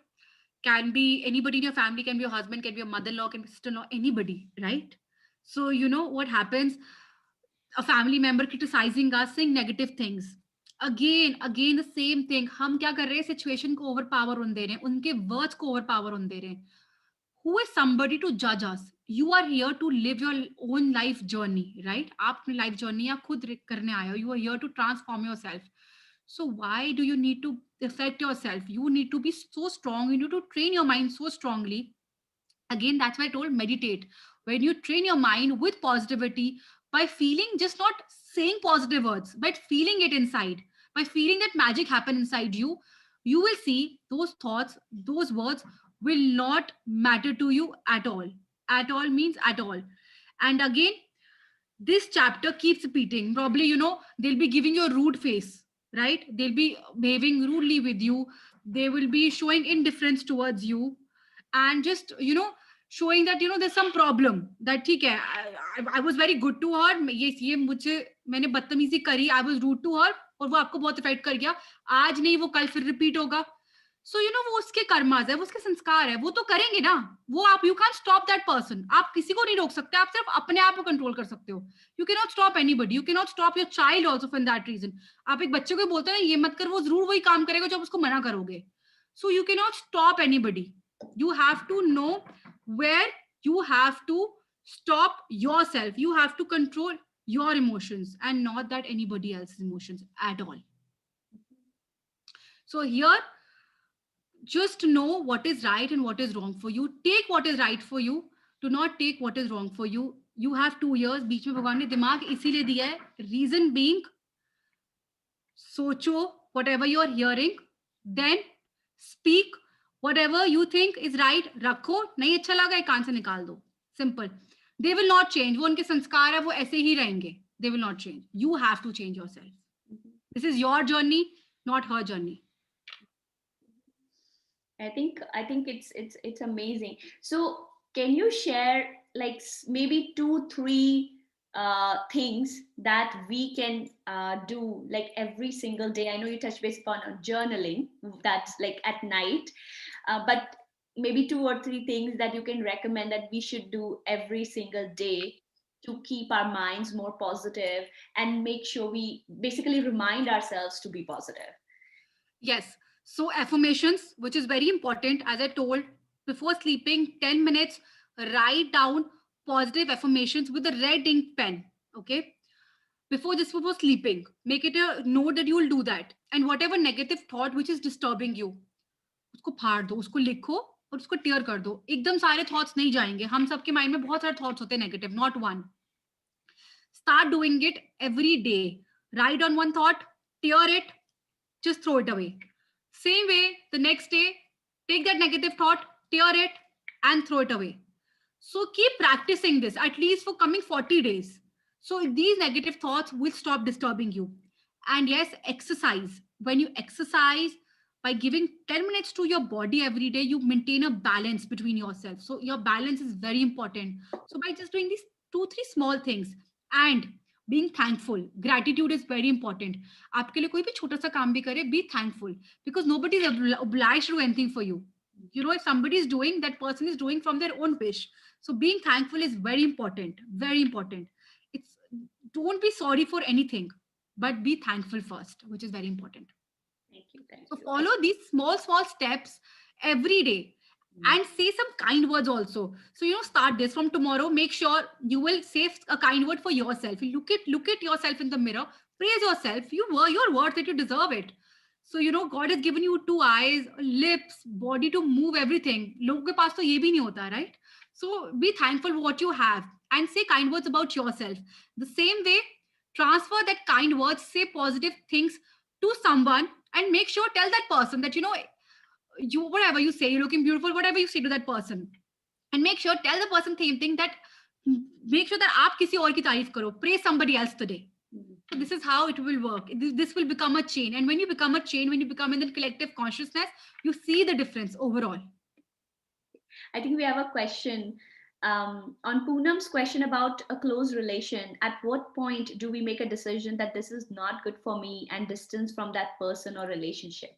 can be anybody in your family, can be your husband, can be your mother-in-law, can be sister-in-law, anybody, right? So you know what happens? A family member criticizing us, saying negative things. Again, the same thing. हम क्या कर रहे हैं? Situation को overpower उन दे रहे हैं, उनके words को overpower उन दे रहे हैं. Who is somebody to judge us? You are here to live your own life journey, right? आप अपनी life journey आप खुद करने आए हो. You are here to transform yourself. So why do you need to affect yourself? You need to be so strong. You need to train your mind so strongly. Again, that's why I told meditate. When you train your mind with positivity by feeling, just not saying positive words, but feeling it inside, by feeling that magic happen inside you, you will see those thoughts, those words will not matter to you at all. At all means at all. And again, this chapter keeps repeating. Probably, they'll be giving you a rude face, right? They'll be behaving rudely with you. They will be showing indifference towards you, and just showing that there's some problem. That ठीक है, I was very good to her. ये मुझे मैंने बदतमीजी करी. I was rude to her और वो आपको बहुत इफेक्ट कर गया. आज नहीं, वो कल फिर रिपीट होगा. सो वो उसके कर्माज है, वो उसके संस्कार है, वो तो करेंगे ना. वो आप you can stop that person. आप किसी को नहीं रोक सकते, आप सिर्फ अपने आप को कंट्रोल कर सकते हो. You can not stop anybody. You can not stop your child also for that reason. आप एक बच्चे को बोलते हैं ये मत कर, वो जरूर वही काम करेगा जब उसको मना करोगे. So you can not stop anybody. You have to know where you have to stop yourself. You have to control your emotions and not that anybody else's emotions at all. So here, just know what is right and what is wrong for you. Take what is right for you. Do not take what is wrong for you. You have 2 years. बीच में भगवान ने दिमाग इसीलिए दिया है. Reason being, सोचो whatever you are hearing, then speak. Whatever you think is right, रखो. नहीं अच्छा लगा, एक कान से निकाल दो. Simple. They will not change. वो उनके संस्कार है, वो ऐसे ही रहेंगे. They will not change. You have to change yourself. This is your journey, not her journey. I think it's amazing. So can you share like maybe 2-3 things that we can do like every single day? I know you touched base upon journaling, that's like at night, but maybe 2 or 3 things that you can recommend that we should do every single day to keep our minds more positive and make sure we basically remind ourselves to be positive. Yes. So affirmations, which is very important, as I told, before sleeping, 10 minutes, write down positive affirmations with a red ink pen. Okay. Before sleeping, make it a note that you will do that. And whatever negative thought which is disturbing you, उसको फाड़ दो, उसको लिखो और उसको tier कर दो. एकदम सारे थॉट्स नहीं जाएंगे. हम सबके माइंड में बहुत सारे थॉट्स होते हैं negative, not one. Start doing it every day. Write on one thought, tear it, just throw it away. Same way, the next day, take that negative thought, tear it, and throw it away. So keep practicing this at least for coming 40 days. So these negative thoughts will stop disturbing you. And yes, exercise. When you exercise, by giving 10 minutes to your body every day, you maintain a balance between yourself. So your balance is very important. So by just doing these 2-3 small things and being thankful, gratitude is very important. आपके लिए कोई भी छोटा सा काम भी करे, be thankful, because nobody is obliged to do anything for you. If somebody is doing, that person is doing from their own wish. So being thankful is very important, very important. Don't be sorry for anything, but be thankful first, which is very important. Thank you. So follow these small steps every day. And say some kind words also. So start this from tomorrow. Make sure you will say a kind word for yourself. Look at yourself in the mirror. Praise yourself. You're worth it. You deserve it. So God has given you 2 eyes, lips, body to move everything. लोगों के पास तो ये भी नहीं होता, right? So be thankful for what you have and say kind words about yourself. The same way, transfer that kind words. Say positive things to someone and make sure tell that person that whatever you say, you're looking beautiful, whatever you say to that person, and make sure tell the person same thing, that make sure that आप किसी और की तारीफ करो. Praise somebody else today. Mhm. So this is how it will work. This will become a chain. And when you become a chain, when you become in the collective consciousness, you see the difference overall. I think we have a question on Poonam's question about a close relation. At what point do we make a decision that this is not good for me and distance from that person or relationship?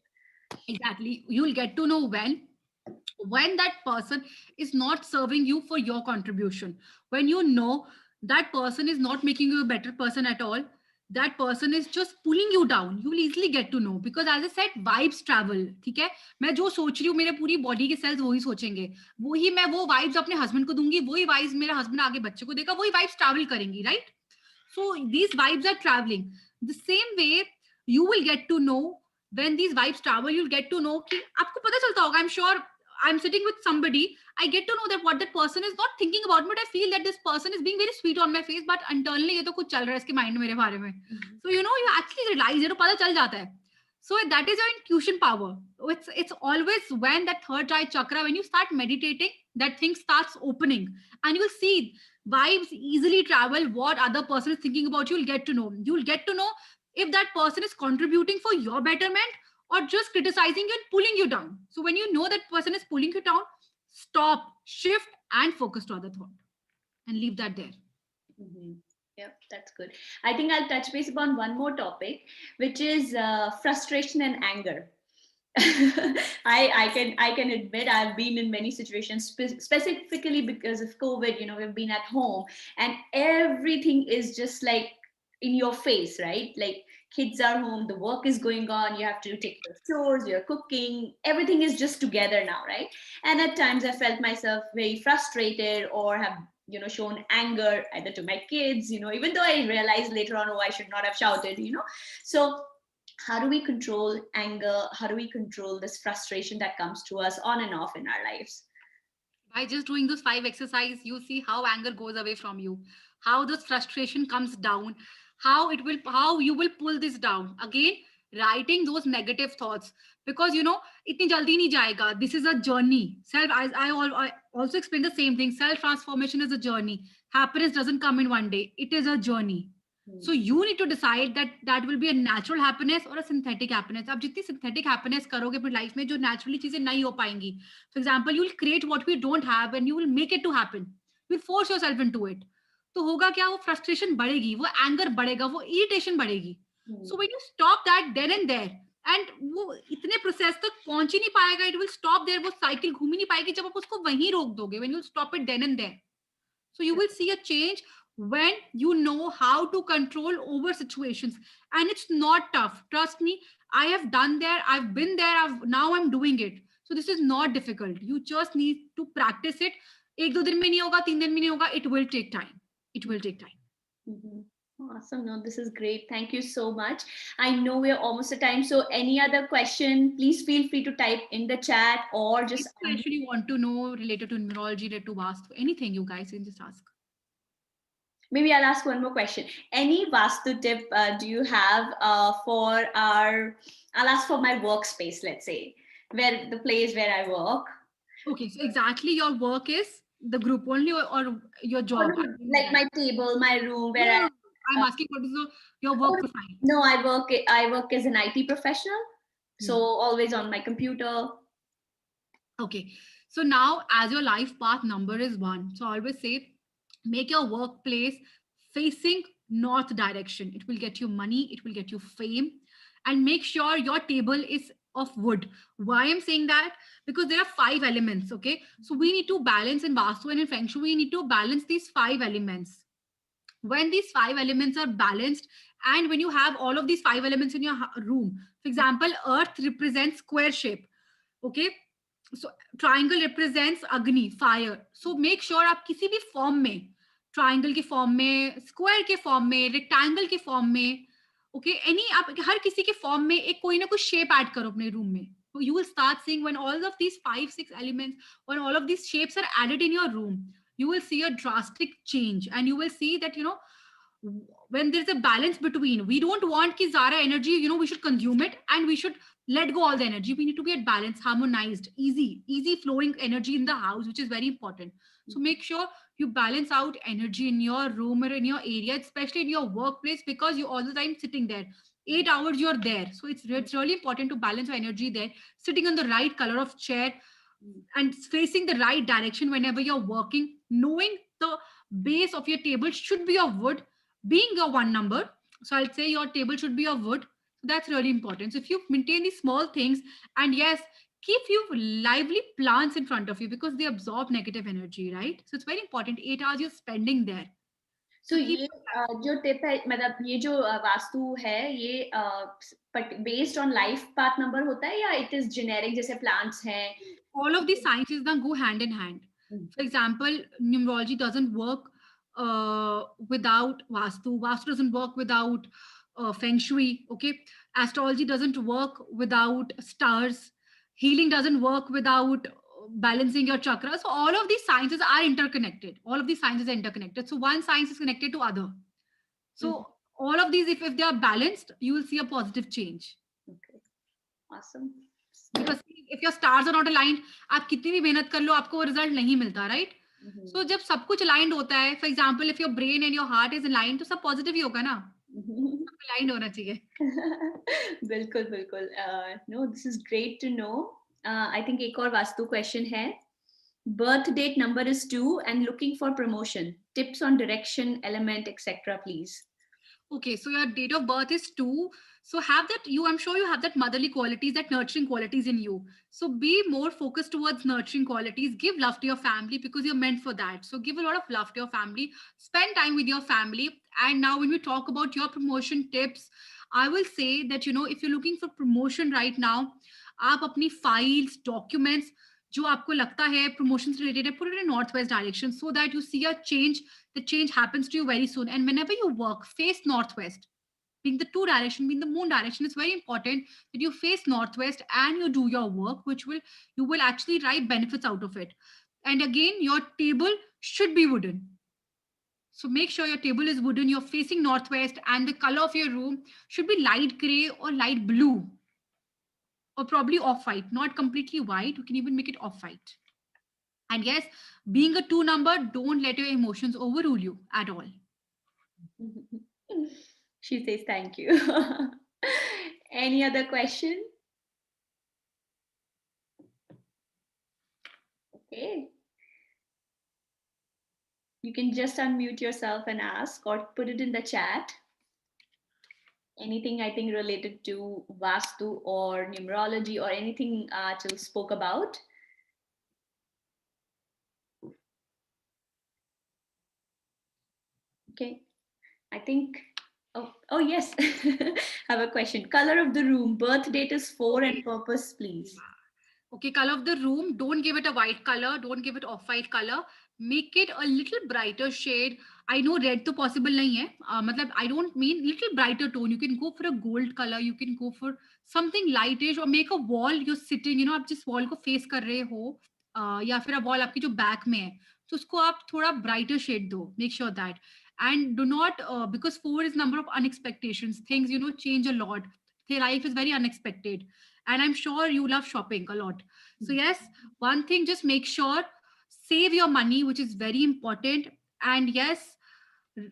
Exactly. You'll get to know when that person is not serving you for your contribution, when you know that person is not making you a better person at all, that person is just pulling you down, you will easily get to know. Because as I said, vibes travel. ठीक है, मैं जो सोच रही हूँ मेरे पूरी body के सेल्स वही सोचेंगे, वही मैं वो वाइब्स अपने हस्बैंड को दूंगी, वही वाइब्स मेरा हस्बैंड आगे बच्चे को देगा, वही वाइब्स ट्रैवल करेंगी, right? So these vibes are traveling. The same way you will get to know when these vibes travel, you'll get to know कि आपको पता चलता होगा. I'm sure I'm sitting with somebody, I get to know that what that person is not thinking about me, but I feel that this person is being very sweet on my face, but internally ये तो कुछ चल रहा है इसके mind में मेरे बारे में. So you know, you actually realize ये तो पता चल जाता है. So that is your intuition power. It's always when that third eye chakra, when you start meditating, that thing starts opening, and you'll see vibes easily travel. What other person is thinking about, you'll get to know. You'll get to know if that person is contributing for your betterment or just criticizing you and pulling you down. So when you know that person is pulling you down, stop, shift, and focus to other thought, and leave that there. Mm-hmm. Yeah, that's good. I think I'll touch base upon one more topic, which is frustration and anger. I can admit I've been in many situations, specifically because of COVID. You know, we've been at home, and everything is just like in your face, right? Like kids are home, the work is going on, you have to take your chores, you're cooking, everything is just together now, right? And at times I felt myself very frustrated or have shown anger either to my kids, even though I realized later on, oh, I should not have shouted. So how do we control anger? How do we control this frustration that comes to us on and off in our lives? By just doing those 5 exercises, you see how anger goes away from you, how this frustration comes down, how you will pull this down. Again, writing those negative thoughts, because itni jaldi nahi jayega. This is a journey. I also explain the same thing. Self transformation is a journey. Happiness doesn't come in one day. It is a journey. So you need to decide that will be a natural happiness or a synthetic happiness. आप जितनी synthetic happiness करोगे अपनी life में, जो naturally चीजें नहीं हो पाएंगी. For example, you will create what we don't have and you will make it to happen. You will force yourself into it. तो होगा क्या? वो frustration बढ़ेगी, वो anger बढ़ेगा, वो irritation बढ़ेगी. So when you stop that then and there, and वो इतने process तक पहुंच ही नहीं पाएगा, it will stop there. वो cycle घूम ही नहीं पाएगी जब आप उसको वहीं रोक दोगे. When you stop it then and there, so you will see a change when you know how to control over situations. And it's not tough, trust me. I have done there, I've been there, now I'm doing it. So this is not difficult. You just need to practice it. एक दो दिन में नहीं होगा, 3 दिन में नहीं होगा. It will take time. It will take time. Mm-hmm. Awesome. No, this is great. Thank you so much. I know we're almost at time. So any other question, please feel free to type in the chat or just... I actually want to know related to numerology, related to Vastu, anything you guys can just ask. Maybe I'll ask one more question. Any Vastu tip do you have for I'll ask for my workspace, let's say, where the place where I work. Okay, so exactly your work is the group only or your job? Like my table, my room, where I'm asking what is your work profile? No, I work as an IT professional. So always on my computer. Okay. So now as your life path number is 1, so I always say, make your workplace facing north direction. It will get you money, it will get you fame, and make sure your table is of wood. Why I'm saying that? Because there are 5 elements. Okay, so we need to balance in Vastu and in Feng Shui. We need to balance these 5 elements. When these 5 elements are balanced, and when you have all of these 5 elements in your room, for example, earth represents square shape. Okay, so triangle represents Agni, fire. So make sure आप किसी भी form में, triangle के form में, square के form में, rectangle के form में, okay, any आप हर किसी के form में एक कोई ना कोई shape add करो अपने room में. So you will start seeing when all of these 5-6 elements, when all of these shapes are added in your room, you will see a drastic change, and you will see that when there's a balance between, we don't want ki zara energy, we should consume it and we should let go all the energy. We need to be at balance, harmonized, easy flowing energy in the house, which is very important. So make sure you balance out energy in your room or in your area, especially in your workplace, because you're all the time sitting there. 8 hours you're there. So it's really important to balance your energy there, sitting on the right color of chair and facing the right direction whenever you're working, knowing the base of your table should be of wood, being your one number. So I'll say your table should be of wood. That's really important. So if you maintain these small things, and yes, keep you lively plants in front of you because they absorb negative energy, right? So it's very important. 8 hours you're spending there. So So keep ये जो tip है, मतलब ये जो वास्तु है, ये based on life path number होता है या इट इज जेनेरिक जैसे प्लांट्स हैं? all of these sciences then go hand in hand. For example, numerology doesn't work without Vastu. Vastu doesn't work without Feng Shui. Okay, astrology doesn't work without stars. Healing doesn't work without balancing your chakras. So all of these sciences are interconnected. All of these sciences are interconnected. So one science is connected to other. So all of these, if they are balanced, you will see a positive change. Okay, awesome. Because if your stars are not aligned, आप कितनी भी मेहनत कर लो, आपको वो result नहीं मिलता, right? सो जब सब कुछ अलाइंड होता है, for example if your brain and your heart is aligned, तो सब पॉजिटिव ही होगा ना, अलाइंड होना चाहिए. बिल्कुल बिल्कुल. No, this is great to know. I think एक और वास्तु क्वेश्चन है. Birth date number is 2 and looking for promotion. Tips on direction, element, etc. please. Okay, so your date of birth is 2. So have that, I'm sure you have that motherly qualities, that nurturing qualities in you. So be more focused towards nurturing qualities. Give love to your family because you're meant for that. So give a lot of love to your family. Spend time with your family. And now when we talk about your promotion tips, I will say that, if you're looking for promotion right now, आप अपनी files, documents, जो आपको लगता है promotion से related है, put it in northwest direction so that you see a change. The change happens to you very soon. And whenever you work, face northwest. Being the 2 direction, being the moon direction, it's very important that you face northwest and you do your work, you will actually write benefits out of it. And again, your table should be wooden. So make sure your table is wooden, you're facing northwest, and the color of your room should be light gray or light blue. Or probably off-white, not completely white. You can even make it off-white. And yes, being a 2 number, don't let your emotions overrule you at all. She says thank you. Any other question? Okay. You can just unmute yourself and ask or put it in the chat. Anything I think related to Vastu or numerology or anything Achal spoke about. Okay, I think, oh yes, have a question. Color of the room, birth date is 4 and purpose, please. Okay, color of the room, don't give it a white color, don't give it off-white color. Make it a little brighter shade. I know red to possible nahi hai. Matlab, I don't mean little brighter tone. You can go for a gold color, you can go for something lightish, or make a wall you're sitting, आप जिस wall को face कर रहे हो, या फिर a wall आपकी जो back में है, तो उसको आप थोड़ा brighter shade दो. Make sure that. And do not, because 4 is number of unexpectations. Things, change a lot. Their life is very unexpected. And I'm sure you love shopping a lot. So yes, one thing, just make sure, save your money, which is very important. And yes,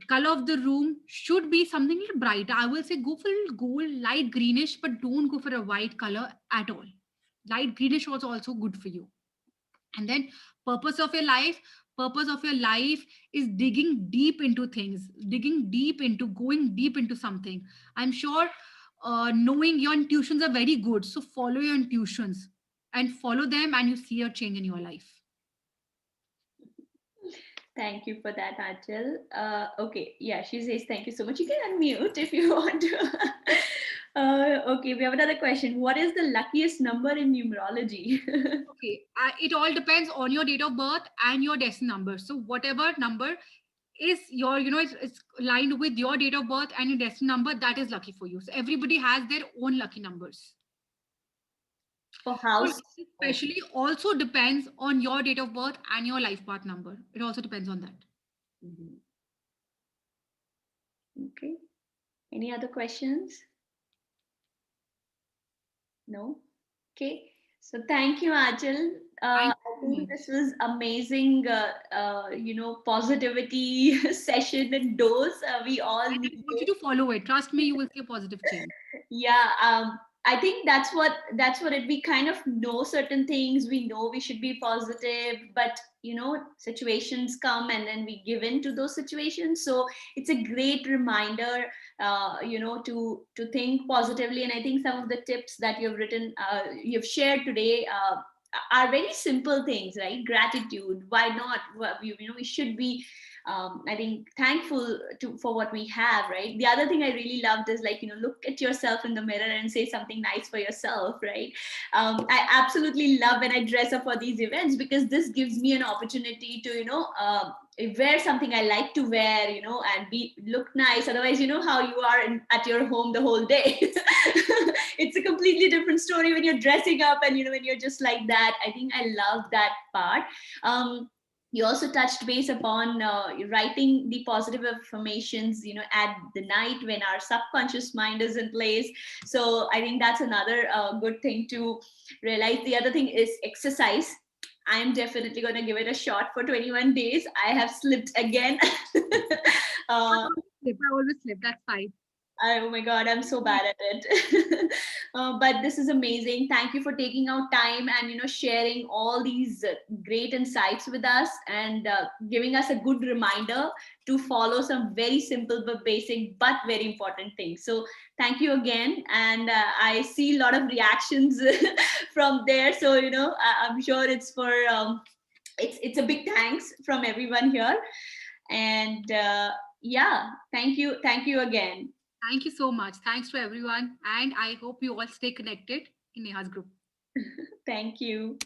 color of the room should be something little brighter. I will say go for a little gold, light greenish, but don't go for a white color at all. Light greenish was also good for you. And then purpose of your life is digging deep into things, going deep into something. I'm sure knowing your intuitions are very good. So follow your intuitions and follow them, and you see a change in your life. Thank you for that, Achal. Okay, yeah, she says thank you so much. You can unmute if you want to. Okay, we have another question. What is the luckiest number in numerology? Okay, it all depends on your date of birth and your destiny number. So whatever number is your, it's aligned with your date of birth and your destiny number, that is lucky for you. So everybody has their own lucky numbers. For house, especially also depends on your date of birth and your life path number. It also depends on that. Okay. Any other questions? No. Okay. So thank you, Achal. I Thank you so think much. this was amazing, positivity session and dose. We all And need I want you it. to follow it. Trust me, you will see a positive change. Yeah, I think that's what it. We kind of know certain things. We know we should be positive, but situations come and then we give in to those situations. So it's a great reminder, to think positively. And I think some of the tips that you've shared today. Are very simple things, right? Gratitude. Why not? Well, we should be, I think, thankful for what we have, right? The other thing I really loved is, like, look at yourself in the mirror and say something nice for yourself, right? I absolutely love when I dress up for these events, because this gives me an opportunity to, wear something I like to wear, and be look nice. Otherwise, you know how you are at your home the whole day. It's a completely different story when you're dressing up, and when you're just like that. I think I love that part. You also touched base upon writing the positive affirmations, at the night when our subconscious mind is in place. So I think that's another good thing to realize. The other thing is exercise. I'm definitely going to give it a shot for 21 days. I have slipped again. uh, I always slip. That's fine. Oh my God, I'm so bad at it. But this is amazing. Thank you for taking out time and sharing all these great insights with us, and giving us a good reminder to follow some very simple but basic but very important things. So thank you again, and I see a lot of reactions from there. So I'm sure it's for it's a big thanks from everyone here, and yeah, thank you again. Thank you so much. Thanks to everyone. And I hope you all stay connected in Neha's group. Thank you.